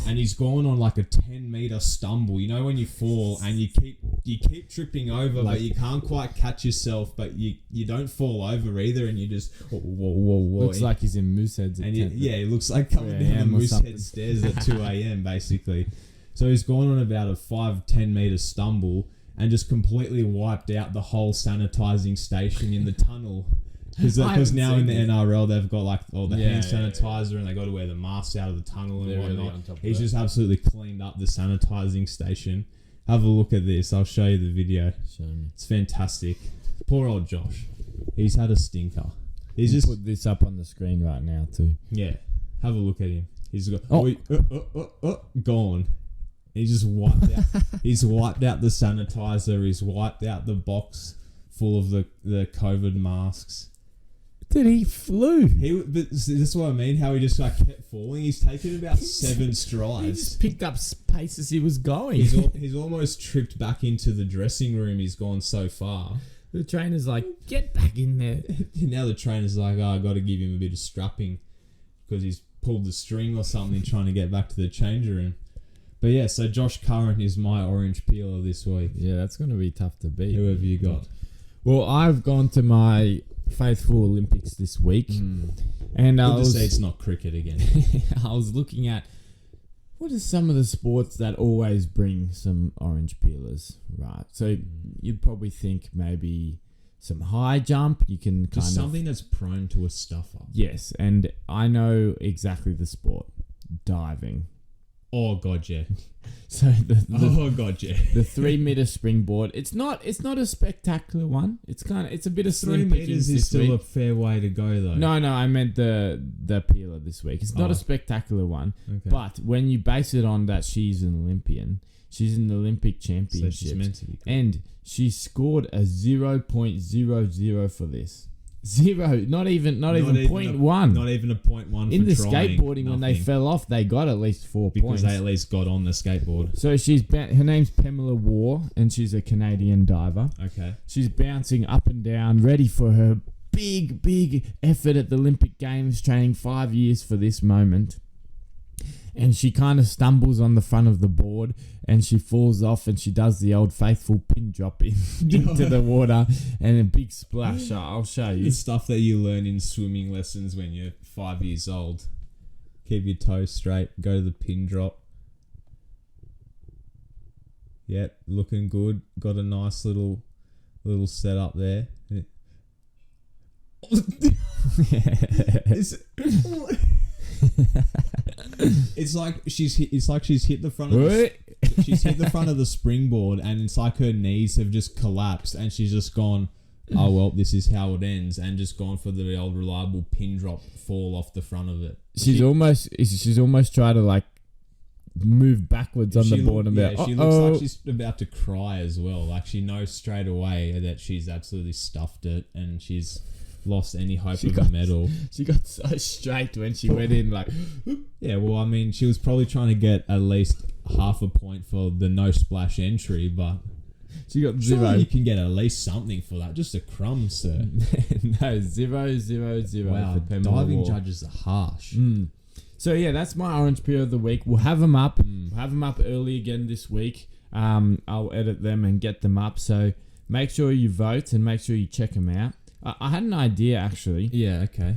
and he's gone on like a 10-meter stumble. You know when you fall and you keep tripping over, but you can't quite catch yourself, but you don't fall over either, and you just whoa. Looks like he's in Moosehead's. And it looks like coming down the Moosehead stairs at 2 a.m. basically. So he's gone on about a 5-10 meter stumble and just completely wiped out the whole sanitizing station in the tunnel. Because now in the NRL they've got like all the hand sanitizer and they got to wear the masks out of the tunnel and whatnot. Really he's just absolutely cleaned up the sanitizing station. Have a look at this. I'll show you the video. Show me. It's fantastic. Poor old Josh. He's had a stinker. He's just put this up on the screen right now too. Yeah. Have a look at him. He's got gone. He just wiped out. He's wiped out the sanitizer. He's wiped out the box full of the COVID masks. Dude, he flew. But that's what I mean. How he just like kept falling. He's taken about 7 strides. He just picked up pace as he was going. He's almost tripped back into the dressing room. He's gone so far. The trainer's like, get back in there. Now the trainer's like, I got to give him a bit of strapping because he's pulled the string or something trying to get back to the change room. But yeah, so Josh Curran is my orange peeler this week. Yeah, that's going to be tough to beat. Who have you got? Well, I've gone to my faithful Olympics this week. And Good to see it's not cricket again. I was looking at what are some of the sports that always bring some orange peelers, right? So you'd probably think maybe some high jump. You can kind Just of something that's prone to a stuff up. yes, and I know exactly the sport, diving. Oh god, yeah. So Oh god, yeah. the 3 meter springboard. It's not a spectacular one. It's a bit of 3 slim meters pickings is this still week. a fair way to go though. No, I meant the peeler this week. It's not a spectacular one, Okay. but when you base it on that she's an Olympian, she's in the Olympic So Championships, she's meant to be good. and she scored a 0.00 for this. Zero, not even 0.1. Not even a 0.1 In for the trying. skateboarding, when they Nothing. fell off, they got at least 4 because points. they at least got on the skateboard. So her name's Pamela War, and she's a Canadian diver. Okay. She's bouncing up and down, ready for her big effort at the Olympic Games, training 5 years for this moment. And she kind of stumbles on the front of the board, and she falls off, and she does the old faithful pin drop into the water, and a big splash. I'll show you. The stuff that you learn in swimming lessons when you're 5 years old. Keep your toes straight. Go to the pin drop. Yep, looking good. Got a nice little setup there. It's like she's hit the front of she's hit the front of the springboard, and it's like her knees have just collapsed, and she's just gone, oh well, this is how it ends, and just gone for the old reliable pin drop fall off the front of it. She's almost tried to like move backwards on the board and she looks like she's about to cry as well. Like she knows straight away that she's absolutely stuffed it, and she's lost any hope of a medal. She got so straight when she went in, like. Yeah, well, I mean, she was probably trying to get at least half a point for the no splash entry, but She got surely 0. you can get at least something for that. Just a crumb, sir. No, 0, 0, 0. Wow, for Pamela diving War. judges are harsh. So yeah, that's my orange peel of the week. We'll have them up. Have them up early again this week. I'll edit them and get them up. So make sure you vote and make sure you check them out. I had an idea actually. Yeah, okay.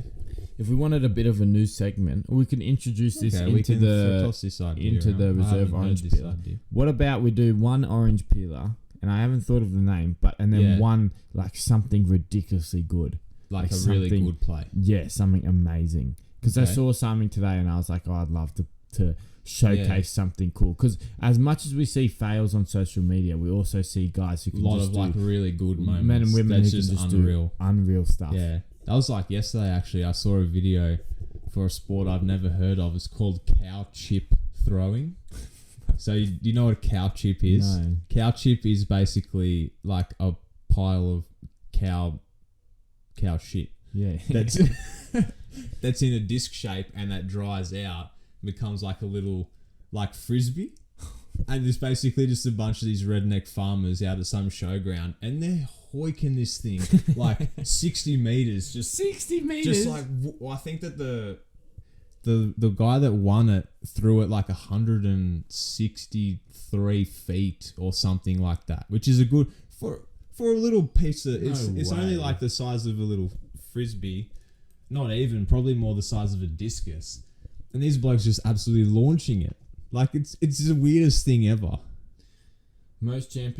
If we wanted a bit of a new segment, we can introduce this Okay, we into can toss this idea into the around. I reserve haven't heard orange this peeler. idea. What about we do one orange peeler, and I haven't thought of the name, and then Yeah. one like something ridiculously good, Like a really something- good play. yeah, something amazing. Because I Okay. saw something today, and I was like, oh, I'd love to showcase something cool. Because as much as we see fails on social media, we also see guys who A can lot just of do like really good moments. men and women That's who just can just unreal. do unreal stuff. Yeah, that was like yesterday. Actually, I saw a video for a sport I've never heard of. It's called cow chip throwing. So do you know what a cow chip is? No. Cow chip is basically like a pile of cow shit. Yeah. That's that's in a disc shape, and that dries out, becomes like a little like frisbee. And there's basically just a bunch of these redneck farmers out at some showground, and they're hoiking this thing like 60 meters. Just 60 meters. just like I think that the guy that won it threw it like 163 feet or something like that, which is a good for a little piece of. It's only way. like the size of a little frisbee, not even, probably more the size of a discus, and these blokes just absolutely launching it. Like it's the weirdest thing ever. Most recent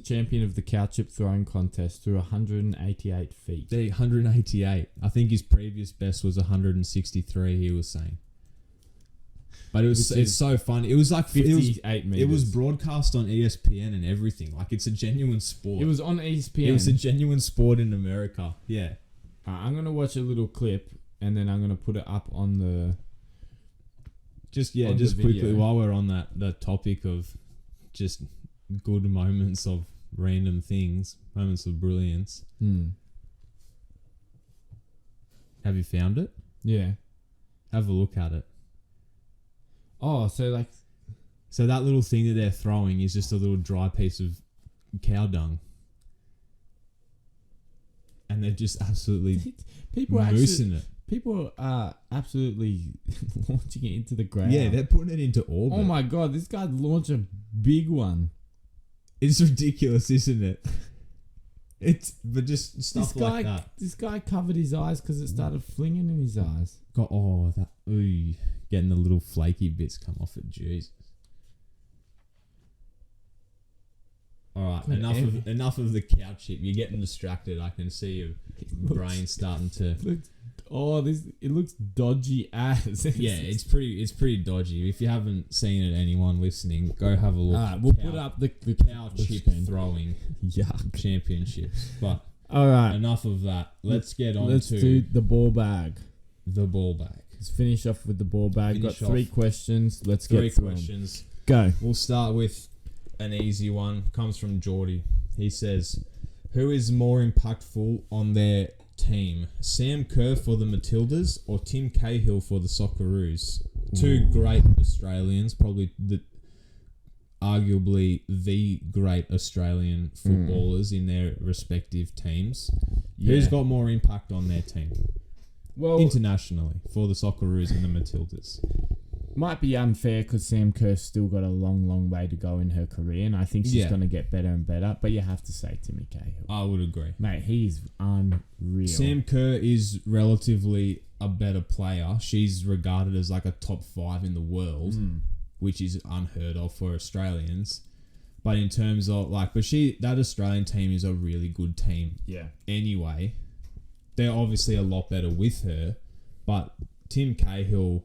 champion of the cow chip throwing contest threw 188 feet. 188. I think his previous best was 163. He was saying, but it's so fun. It was like 58 meters. It was broadcast on ESPN and everything. Like it's a genuine sport. It was on ESPN. It was a genuine sport in America. Yeah. I'm gonna watch a little clip and then I'm gonna put it up on the. Just on the quickly video. while we're on that topic of just good moments of random things, moments of brilliance. Have you found it? Yeah. Have a look at it. Oh, so like. So that little thing that they're throwing is just a little dry piece of cow dung. And they're just absolutely moosing it. People are absolutely launching it into the ground. Yeah, they're putting it into orbit. Oh my god, this guy launched a big one. It's ridiculous, isn't it? But just stuff like that. This guy covered his eyes because it started flinging in his eyes. Getting the little flaky bits come off it. Jesus. All right, Good enough of the cow chip. You're getting distracted. I can see your brain starting to. It looks dodgy as. Yeah, it's pretty dodgy. If you haven't seen it, anyone listening, go have a look. Alright, we'll put up the cow chip screen. throwing Yuck. championships. But Alright, enough of that. Let's get on let's to do the ball bag. the ball bag. Let's finish off with the ball bag. Finish Got 3 off. questions. Let's Three get through 'em. questions. Go. We'll start with an easy one. Comes from Geordie. He says, "Who is more impactful on their team, Sam Kerr for the Matildas or Tim Cahill for the Socceroos?" Two great Australians, probably arguably the great Australian footballers in their respective teams. Yeah. Who's got more impact on their team Well, internationally for the Socceroos and the Matildas? might be unfair because Sam Kerr's still got a long way to go in her career, and I think she's Yeah. going to get better and better. But you have to say Timmy Cahill. I would agree. Mate, he's unreal. Sam Kerr is relatively a better player. She's regarded as like a top 5 in the world, which is unheard of for Australians. But in terms of that Australian team is a really good team. Yeah. Anyway, they're obviously a lot better with her. But Tim Cahill,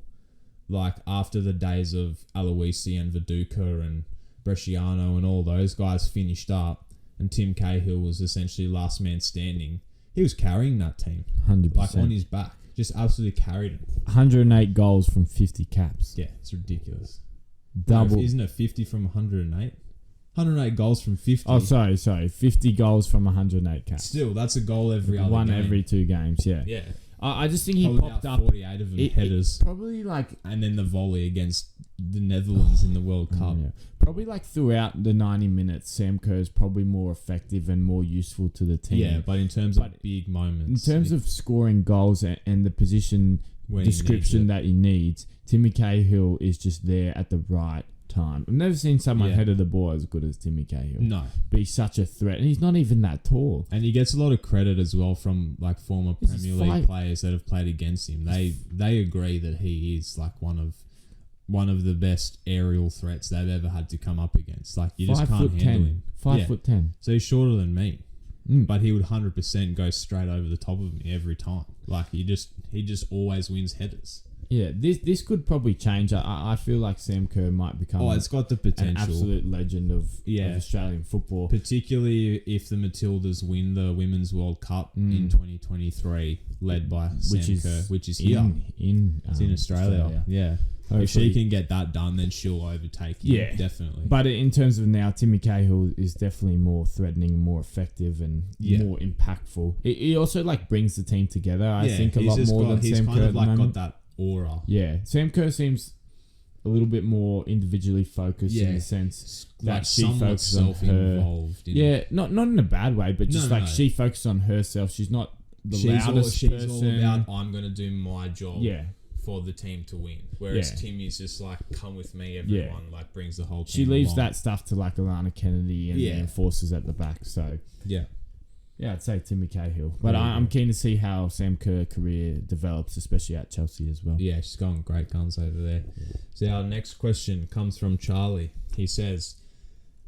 like after the days of Aloisi and Viduka and Bresciano and all those guys finished up, and Tim Cahill was essentially last man standing, he was carrying that team 100%. like on his back, just absolutely carried it. 108 goals from 50 caps. Yeah, it's ridiculous. Double. No, isn't it 50 from 108? 108 goals from 50. Oh, sorry. 50 goals from 108 caps. Still, that's a goal every other One game. every 2 games, yeah. Yeah. I just think he Probably popped about up. 48 of them headers. Probably like... And then the volley against the Netherlands in the World Cup. Yeah. Probably like throughout the 90 minutes, Sam Kerr's probably more effective and more useful to the team. Yeah, but in terms of big moments. In terms of scoring goals and the position when he description needs it. that he needs, Timmy Cahill is just there at the right time. I've never seen someone header the ball as good as Timmy Cahill. No. But he's such a threat, and he's not even that tall. And he gets a lot of credit as well from like former This is Premier League players that have played against him. They agree that he is like one of the best aerial threats they've ever had to come up against. Like you just can't handle him. 5'10". So he's shorter than me. But he would 100% go straight over the top of me every time. Like he just always wins headers. Yeah, this could probably change. I feel like Sam Kerr might become It's got the potential. an absolute legend of Australian football. Particularly if the Matildas win the Women's World Cup in 2023, led by Sam Kerr, which is here. It's in Australia. Yeah. Hopefully. If she can get that done, then she'll overtake him. Yeah, Definitely. But in terms of now, Timmy Cahill is definitely more threatening, more effective, and more impactful. He also like brings the team together. I think a lot more than he's Sam kind Kerr. of like got that aura. Yeah, Sam Kerr seems a little bit more individually focused in the sense that Like she somewhat focuses on her. self-involved. Not in a bad way, but just No. she focuses on herself. She's not the loudest she's person. all about I'm going to do my job. Yeah. For the team to win, whereas Timmy's just like, come with me, everyone. Like brings the whole team. She leaves along. that stuff to like Alana Kennedy and the enforcers at the back. So yeah, I'd say Timmy Cahill. But I'm keen to see how Sam Kerr's career develops, especially at Chelsea as well. Yeah, she's going great guns over there. So our next question comes from Charlie. He says,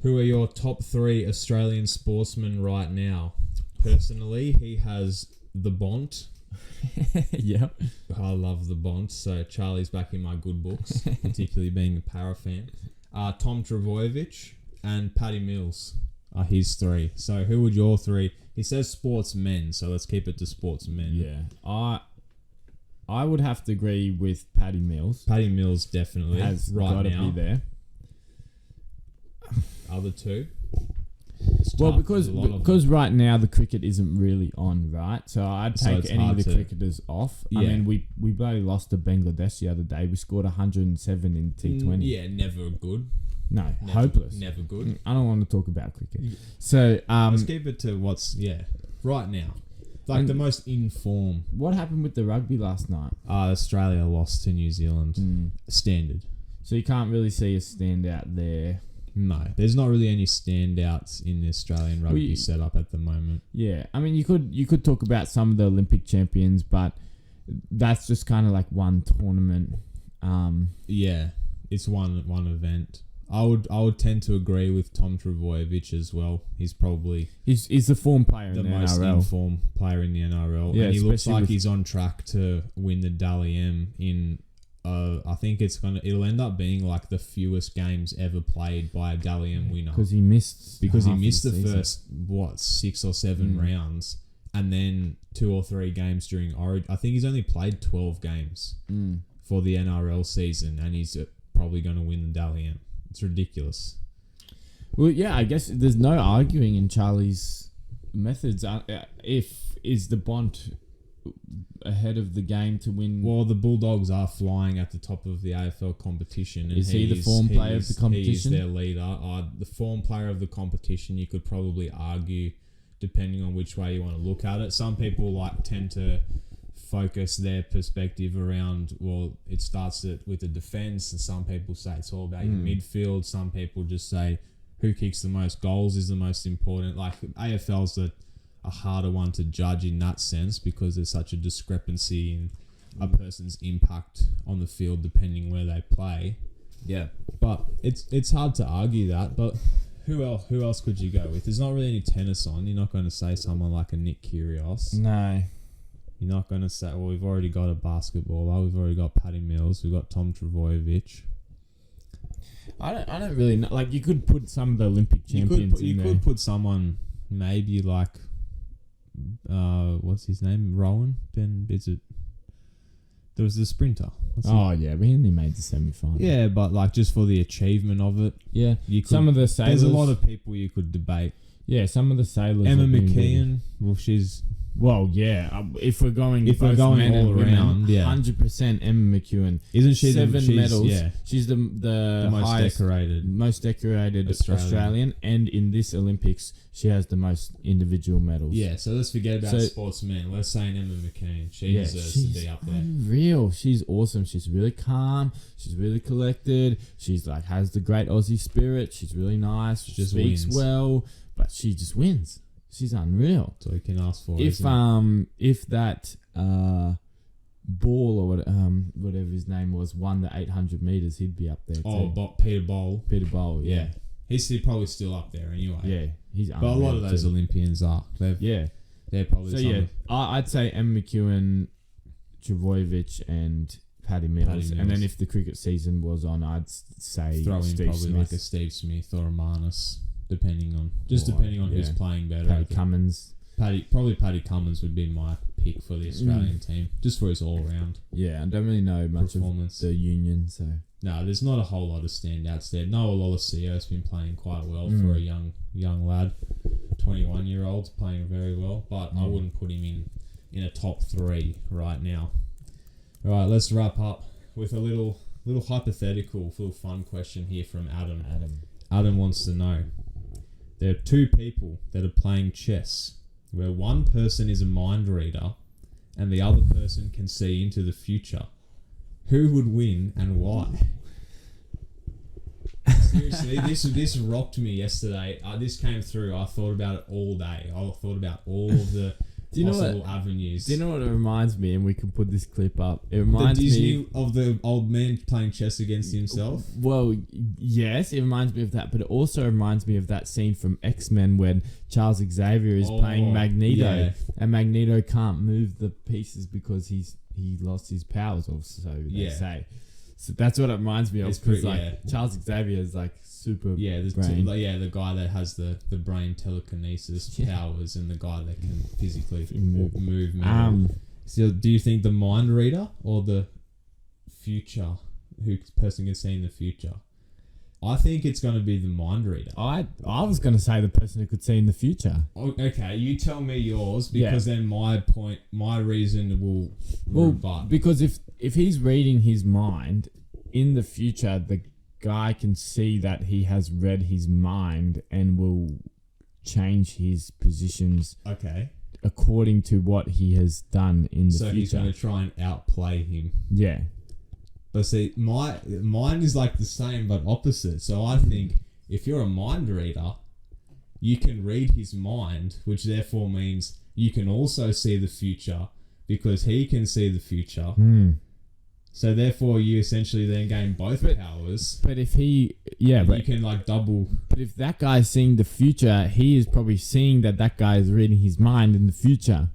"Who are your top 3 Australian sportsmen right now?" Personally, he has the Bont. Yeah. I love the Bont, so Charlie's back in my good books, particularly being a Para fan. Tom Trbojevic and Paddy Mills are his 3. So who would your 3? He says sportsmen, so let's keep it to sportsmen. Yeah. I would have to agree with Paddy Mills. Paddy Mills definitely Has right got to now. be there. Other 2? Well, because right now the cricket isn't really on, right? So I'd So take it's any of hard the to- cricketers off. I Yeah. mean, we bloody lost to Bangladesh the other day. We scored 107 in T20. Yeah, never good. No, Never, hopeless. Never good. I don't want to talk about cricket. So, Let's keep it to right now. Like And- the most in form. what happened with the rugby last night? Australia lost to New Zealand. Standard. So you can't really see a standout there. No, there's not really any standouts in the Australian rugby you- setup at the moment. Yeah, I mean, you could talk about some of the Olympic champions, but that's just kind of like one tournament. Yeah, it's one event. I would tend to agree with Tom Trbojevic as well. He's probably He's the form player the in the most NRL. informed player in the NRL. Yeah, and he looks especially like with- he's on track to win the Dally M in. I think it'll end up being like the fewest games ever played by a Dally M winner Because he missed he half of missed the season. first 6 or 7 rounds, and then 2 or 3 games during Origin. I think he's only played 12 games for the NRL season, and he's probably going to win the Dally M. It's ridiculous. Well, yeah, I guess there's no arguing in Charlie's methods. Is the Bont ahead of the game to win? Well, the Bulldogs are flying at the top of the AFL competition. And Is he the form player of the competition? He's their leader. The form player of the competition, you could probably argue, depending on which way you want to look at it. Some people tend to focus their perspective around, well, it starts with the defence, and some people say it's all about your midfield. Some people just say who kicks the most goals is the most important. Like, AFL's a harder one to judge in that sense because there's such a discrepancy in a person's impact on the field depending where they play. Yeah. But it's hard to argue that. But who else could you go with? There's not really any tennis on. You're not going to say someone like a Nick Kyrgios. No. You're not going to say, well, we've already got a basketballer. We've already got Paddy Mills. We've got Tom Trbojevic. I don't really know. Like, you could put some of the Olympic champions You could put someone maybe like, what's his name? Rowan? Is it? There was the sprinter. Yeah, but he only made the semi-final. Yeah, but like just for the achievement of it. Yeah. You could, some of the sailors. There's a lot of people you could debate. Yeah, some of the sailors. Emma have been McKeon. Well, she's... Well, yeah. If we're going If we're both going men all and women, around, yeah. 100% Emma McEwen. Isn't she 7 medals. Yeah. She's the most most decorated Australian, and in this Olympics, she has the most individual medals. Yeah, so let's forget about sportsmen. We're saying Emma McKeon. She deserves to be up there. Unreal. She's awesome. She's really calm. She's really collected. She's like has the great Aussie spirit. She's really nice. She just speaks wins. well, but she just wins. She's unreal. That's all you can ask for. If that Ball or whatever his name was won the 800 meters, he'd be up there too. Peter Bowl. Peter Bowl, yeah. He's probably still up there anyway. Yeah, he's but a lot of those too. Olympians are. They're probably So some yeah, of- I'd say Em McEwen, Trbojevic, and Paddy Mills. And then if the cricket season was on, I'd say throw in Steve probably Smith, like a Steve Smith or a Marnus, depending on who's playing better. Paddy Cummins. Paddy Cummins would be my pick for the Australian team, just for his all-round Yeah, I don't really know much performance. of the Union, so No, there's not a whole lot of standouts there. Noah Lolosio been playing quite well for a young lad, 21-year-old, playing very well. But I wouldn't put him in a top 3 right now. All right, let's wrap up with a little hypothetical, little fun question here from Adam. Adam wants to know: there are 2 people that are playing chess, where one person is a mind reader, and the other person can see into the future. Who would win and why? Seriously, this rocked me yesterday. This came through. I thought about it all day. I thought about all of the possible avenues. Do you know what it reminds me? And we can put this clip up. It reminds the Disney me of the old man playing chess against himself. Well, yes, it reminds me of that, but it also reminds me of that scene from X-Men when Charles Xavier is playing Magneto, yeah. and Magneto can't move the pieces because he lost his powers, or so they say. So that's what it reminds me of. It's Because pretty- Charles Xavier is like super the brain. the guy that has the brain telekinesis powers, and the guy that can physically move. So do you think the mind reader or the future, person can see in the future? I think it's going to be the mind reader. I was going to say the person who could see in the future. Okay, you tell me yours, because then my reason will rebut. Because if he's reading his mind, in the future, the guy can see that he has read his mind and will change his positions according to what he has done in the future. So he's going to try and outplay him. Yeah. But see, mine is like the same but opposite. So I think if you're a mind reader, you can read his mind, which therefore means you can also see the future, because he can see the future. So therefore, you essentially then gain both powers. But if he, yeah, and but you can like double. But if that guy's seeing the future, he is probably seeing that guy is reading his mind in the future.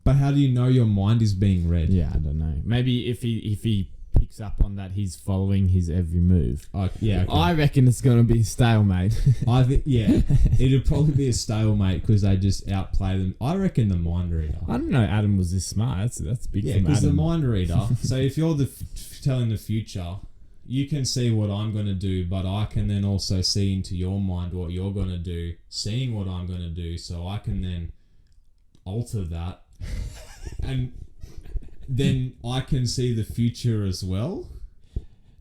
But how do you know your mind is being read? Yeah, I don't know. Maybe if he picks up on that, he's following his every move. Yeah. Okay. I reckon it's going to be a stalemate. I think, yeah, it'd probably be a stalemate because they just outplay them. I reckon the mind reader. I don't know. Adam was this smart. That's big. Yeah, from because the Adam. mind reader. So if you're telling the future, you can see what I'm going to do, but I can then also see into your mind what you're going to do, seeing what I'm going to do, so I can then alter that, and then I can see the future as well.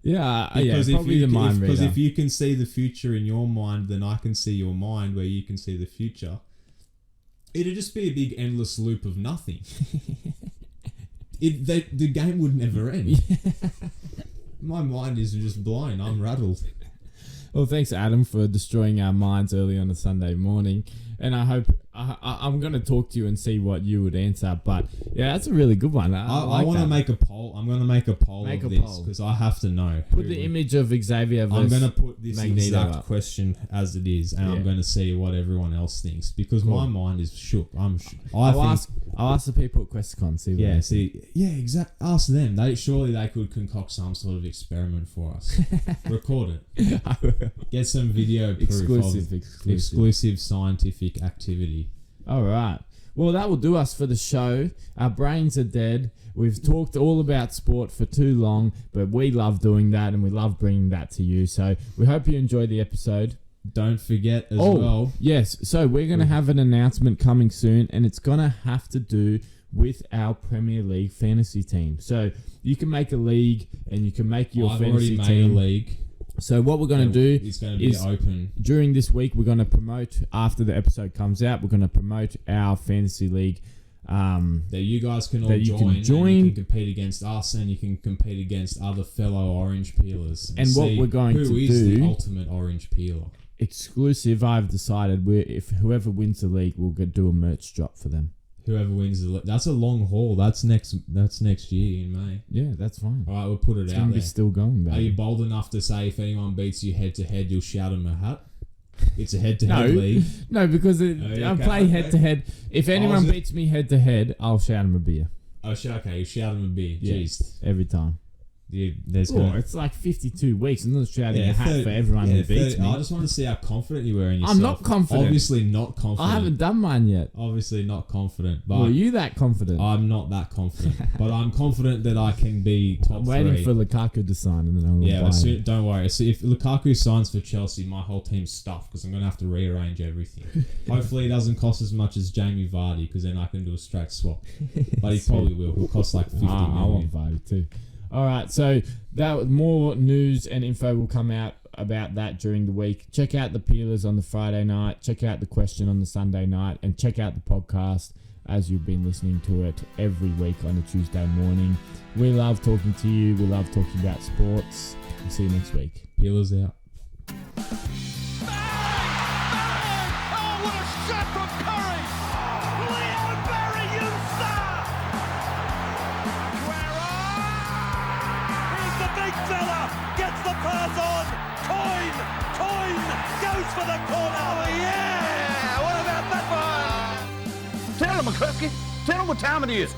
Yeah, Because probably the mind reader. Because if you can see the future in your mind, then I can see your mind where you can see the future. It'd just be a big endless loop of nothing. The game would never end. My mind is just blown. I'm rattled. Well, thanks, Adam, for destroying our minds early on a Sunday morning. And I hope I'm going to talk to you and see what you would answer. But yeah, that's a really good one. I want to make a poll. I'm going to make a poll Make of a this poll. because I have to know. Put the image of Xavier versus I'm going to put this Magneto exact up. question as it is, and Yeah. I'm going to see what everyone else thinks because Cool. my mind is shook. I'll ask the people at QuestCon. See what Yeah, they see, yeah, exact. Ask them. Surely they could concoct some sort of experiment for us. Record it. I will. Get some video proof Exclusive. of exclusive scientific activity. All right. Well, that will do us for the show. Our brains are dead. We've talked all about sport for too long, but we love doing that and we love bringing that to you. So we hope you enjoyed the episode. Don't forget as well. Yes. So we're going to have an announcement coming soon, and it's going to have to do with our Premier League fantasy team. So you can make a league and you can make your I've fantasy already made team. a league. So what we're going to do It's going to be is open. during this week, we're going to promote, after the episode comes out, we're going to promote our fantasy league. That you guys can all that you can join. join. And you can compete against us, and you can compete against other fellow orange peelers. And what see we're going to who is do- the ultimate orange peeler. Exclusive, I've decided, if whoever wins the league, we'll do a merch drop for them. Whoever wins that's a long haul. That's next year in May. Yeah, that's fine. All right, we'll put it It's out going to there. be still going, Are baby. you bold enough to say if anyone beats you head to head, you'll shout them a hat? It's a head to head league. No, because yeah, I okay, play okay. head to head. If anyone it- beats me head to head, I'll shout him a beer. Oh, okay, you shout them a beer. Yeah. Jeez. Every time. Yeah, there's Oh, it's like 52 weeks. I'm not shouting a hat 30 for everyone who beats 30 me. I just want to see how confident you were in yourself. I'm not confident. Obviously not confident. I haven't done mine yet. Obviously not confident, but Were you that confident? I'm not that confident. But I'm confident that I can be top I'm waiting three. for Lukaku to sign and then I'll Yeah, buy but him. don't worry. So if Lukaku signs for Chelsea, my whole team's stuffed because I'm going to have to rearrange everything. Hopefully it doesn't cost as much as Jamie Vardy because then I can do a straight swap. But he probably will. He'll cost like 50 I million. want Vardy too. All right, so more news and info will come out about that during the week. Check out the Peelers on the Friday night. Check out the question on the Sunday night, and check out the podcast as you've been listening to it every week on a Tuesday morning. We love talking to you. We love talking about sports. We'll see you next week. Peelers out. Oh, what a shot from Curry! Leon Barry, you star! Aguero! Here's the big fella! Gets the pass on! Coyne goes for the corner! Oh, yeah! What about that one? Tell him, McCluskey. Tell him what time it is.